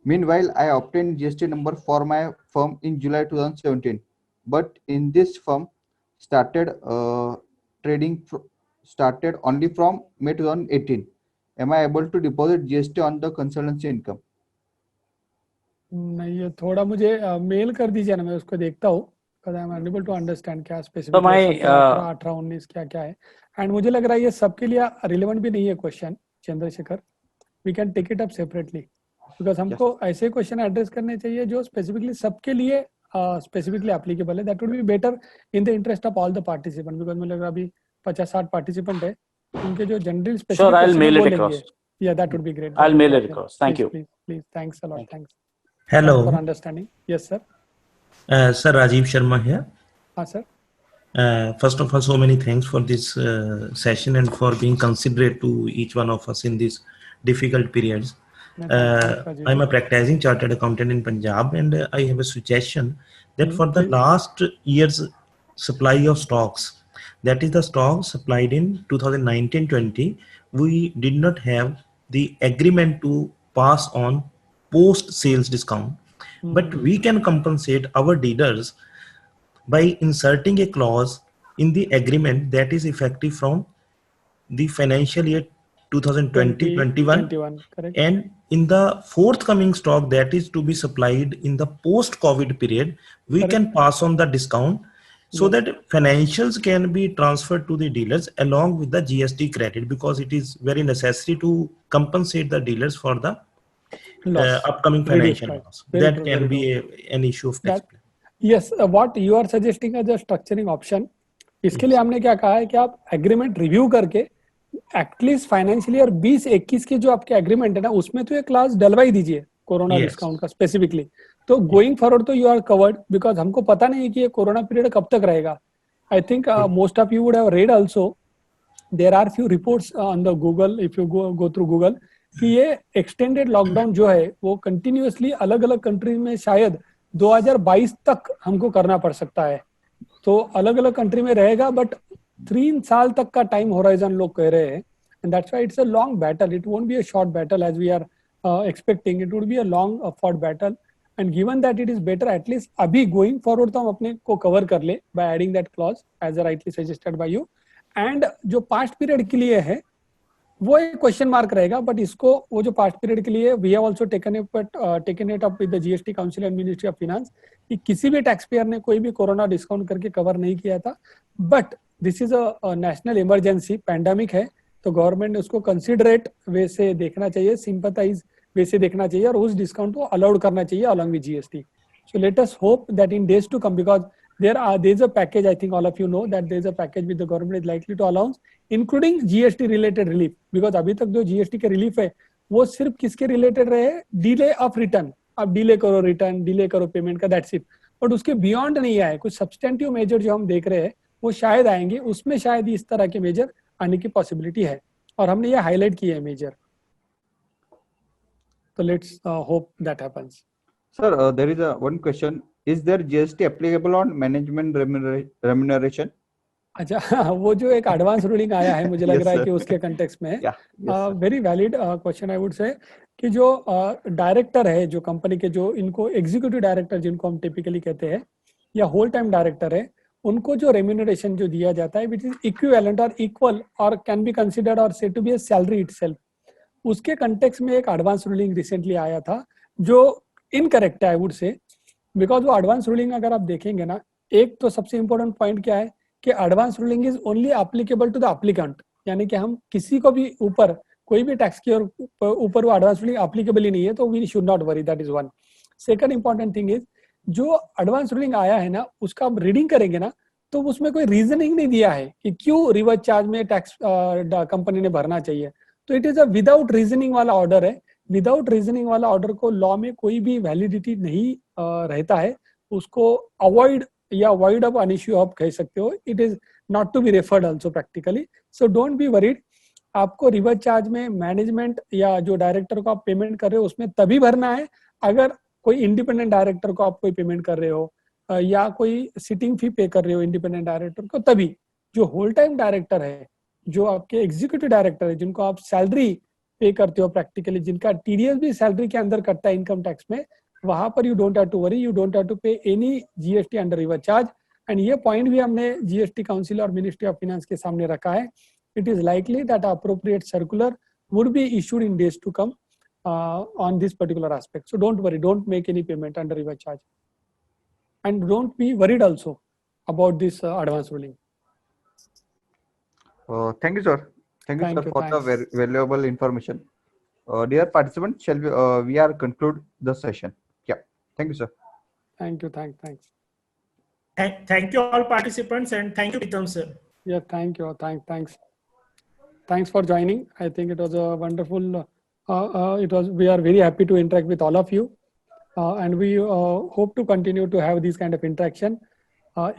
Meanwhile, I obtained GST number for my firm in July 2017, but in this firm started started only from May 2018. Am I able to deposit GST on the consultancy income? नहीं, ये थोड़ा मुझे mail कर दीजिए ना, मैं उसको देखता हूँ। because I am unable to understand क्या So स्पेसिफिकली my 17, 18, 19 क्या क्या है। एंड मुझे लग रहा है ये सबके लिए रिलेवेंट भी नहीं है question Chandrashekhar. We can take it up separately, because हमको ऐसे क्वेश्चन एड्रेस करने चाहिए जो स्पेसिफिकली सबके लिए स्पेसिफिकली एप्लीकेबल है। That would be better in the interest of all the participant, because मुझे लग रहा है अभी 50-60 पार्टिसिपेंट है, उनके जो general sure, specific I'll question है mail वो it लेंगे। across. या that would be great. I'll mail it across. Thank you. Please thanks a lot. Thank you. Thanks for Hello, understanding. Yes sir. Sir Rajiv Sharma here. हाँ sir. First of all, so many thanks for this session and for being considerate to each one of us in these difficult periods. I'm a practicing chartered accountant in Punjab, and I have a suggestion that for the last year's supply of stocks, that is the stock supplied in 2019-20, we did not have the agreement to pass on post sales discount, but we can compensate our dealers by inserting a clause in the agreement that is effective from the financial year 2020-21, correct. and in the forthcoming stock that is to be supplied in the post COVID period, we Correct. can pass on the discount so Yes. that financials can be transferred to the dealers along with the GST credit, because it is very necessary to compensate the dealers for the Loss. upcoming Reduce financial price. loss. Very That true, can very be an issue of tax That- plan. Yes, what you are suggesting as a structuring option, इसके Yes. लिए हमने क्या कहा है कि आप agreement review करके at least financial year 20-21 के जो आपके एग्रीमेंट है ना, उसमें तो ये क्लास डलवा ही दीजिए कोरोना Yes. डिस्काउंट का स्पेसिफिकली। तो गोइंग फॉरवर्ड तो यू आर कवर्ड, बिकॉज हमको पता नहीं है कि ये कोरोना पीरियड कब तक रहेगा। I think most of you would have read also, there are few reports on the Google, if you go through Google, कि ये एक्सटेंडेड लॉकडाउन जो है वो कंटिन्यूअसली अलग अलग कंट्रीज में शायद 2022 तक हमको करना पड़ सकता है। तो अलग अलग कंट्री में रहेगा, बट 3 साल तक का टाइम होराइजन लोग कह रहे हैं। And that's why it's a long battle, it won't be a short battle as we are expecting, it would be a long fought battle. And given that it is better at least अभी going forward तो हम अपने को cover कर ले by adding that clause as rightly suggested by you. And जो past period के लिए है वो एक क्वेश्चन मार्क रहेगा, बट इसको वो जो पास्ट पीरियड के लिए we have also taken it up with the GST council and ministry of finance कि किसी भी टैक्स पेयर ने कोई भी कोरोना डिस्काउंट करके कवर नहीं किया था। But this is a national emergency, pandemic है, तो गवर्नमेंट ने उसको कंसिडरेट वे से देखना चाहिए, सिंपैथाइज वैसे देखना चाहिए और उस डिस्काउंट को अलाउड करना चाहिए along with GST. So let us hope that in days to come, because there is a package, I think all of you know that there is a package with the government is likely to announce, including GST related relief. Because अभी तक जो GST के relief है वो सिर्फ किसके related रहे, delay of return. आप डिले करो रिटर्न, डिले करो पेमेंट का, दैट्स इट. बट उसके बियॉन्ड नहीं आए. कुछ सब्सटेंटिव मेजर जो हम देख रहे हैं वो शायद आएंगे, उसमें शायद इस तरह के मेजर आने की पॉसिबिलिटी है और हमने ये हाईलाइट किए हैं मेजर. तो let's hope that happens. Sir, there is one question. Is there GST applicable on management remuneration? अच्छा, वो जो एक एडवांस रूलिंग आया है मुझे लग Yes, रहा है sir. कि उसके कंटेक्स्ट में है. Yeah. Yes, sir. Very valid question I would से कि जो डायरेक्टर है जो कंपनी के, जो इनको एग्जीक्यूटिव डायरेक्टर जिनको हम टिपिकली कहते हैं या होल टाइम डायरेक्टर है, उनको जो रेम्यूनरेशन जो दिया जाता है विच इज इक्विवेलेंट और इक्वल और कैन बी कंसिडर्ड और said to be a salary itself, उसके कंटेक्स्ट में एक एडवांस रूलिंग रिसेंटली आया था जो इनकरेक्ट है आई वुड से. बिकॉज वो एडवांस रूलिंग अगर आप देखेंगे ना, एक तो सबसे इंपॉर्टेंट पॉइंट क्या है कि advance ruling is only applicable to the applicant, यानी कि हम किसी को भी ऊपर कोई भी टैक्स के ऊपर वो एडवांस रूलिंग एप्लीकेबल ही नहीं है, तो we should not worry. That is one. Second important thing is जो एडवांस रूलिंग आया है ना, उसका आप रीडिंग करेंगे ना तो उसमें कोई रीजनिंग नहीं दिया है कि क्यों रिवर्स चार्ज में टैक्स कंपनी ने भरना चाहिए. तो it is a without reasoning वाला ऑर्डर है. विदाउट रीजनिंग वाला ऑर्डर को लॉ में कोई भी वैलिडिटी नहीं रहता है, उसको अवॉइड या वॉइड ऑफ एन इश्यू आप कह सकते हो. It is not to be referred also practically. So don't be worried. आपको रिवर्स चार्ज में मैनेजमेंट या जो डायरेक्टर को आप पेमेंट कर रहे हो उसमें तभी भरना है अगर कोई इंडिपेंडेंट डायरेक्टर को आप कोई पेमेंट कर रहे हो या कोई सिटिंग फी पे कर रहे हो इंडिपेंडेंट डायरेक्टर को. तभी जो होल टाइम डायरेक्टर है, जो आपके एग्जीक्यूटिव डायरेक्टर है, जिनको आप सैलरी पे करते हो प्रैक्टिकली, जिनका टीडीएस भी सैलरी के अंदर कटता है इनकम टैक्स में, वहां पर you don't have to worry, you don't have to pay any GST under reverse charge. And ये पॉइंट भी हमने जीएसटी काउंसिल और मिनिस्ट्री ऑफ फाइनेंस के सामने रखा है. It is likely that appropriate circular would be issued in days to come on this particular aspect. So don't worry, don't make any payment under reverse charge, and don't be worried also about this advance ruling. Thank you, sir. Thank you, sir, for the very valuable information. Dear participants, shall we are conclude the session? Yeah. Thank you, sir. Thank you. Thanks. Thank you all participants, and thank you, Pritam sir. Yeah, thank you. Thanks for joining. I think it was a wonderful. We are very happy to interact with all of you, and we hope to continue to have this kind of interaction.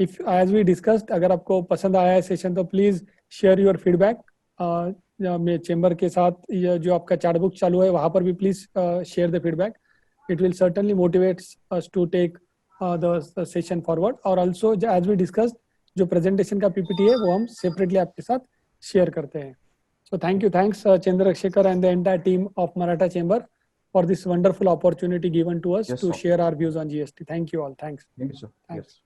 If, as we discussed, अगर आपको पसंद आया है session तो please share your feedback. मैं chamber के साथ ये जो आपका चैट बुक चालू है वहाँ पर भी please share the feedback. It will certainly motivates us to take the session forward. और ऑल्सो एज वी डिस्कस्ड जो प्रेजेंटेशन का पीपीटी है वो हम सेपरेटली आपके साथ शेयर करते हैं. So thanks Chandrasekhar and the entire team of Maratha Chamber for this wonderful opportunity given to us to share our views on GST. Thank you all. Thanks. Thank you, sir. Thanks. Yes.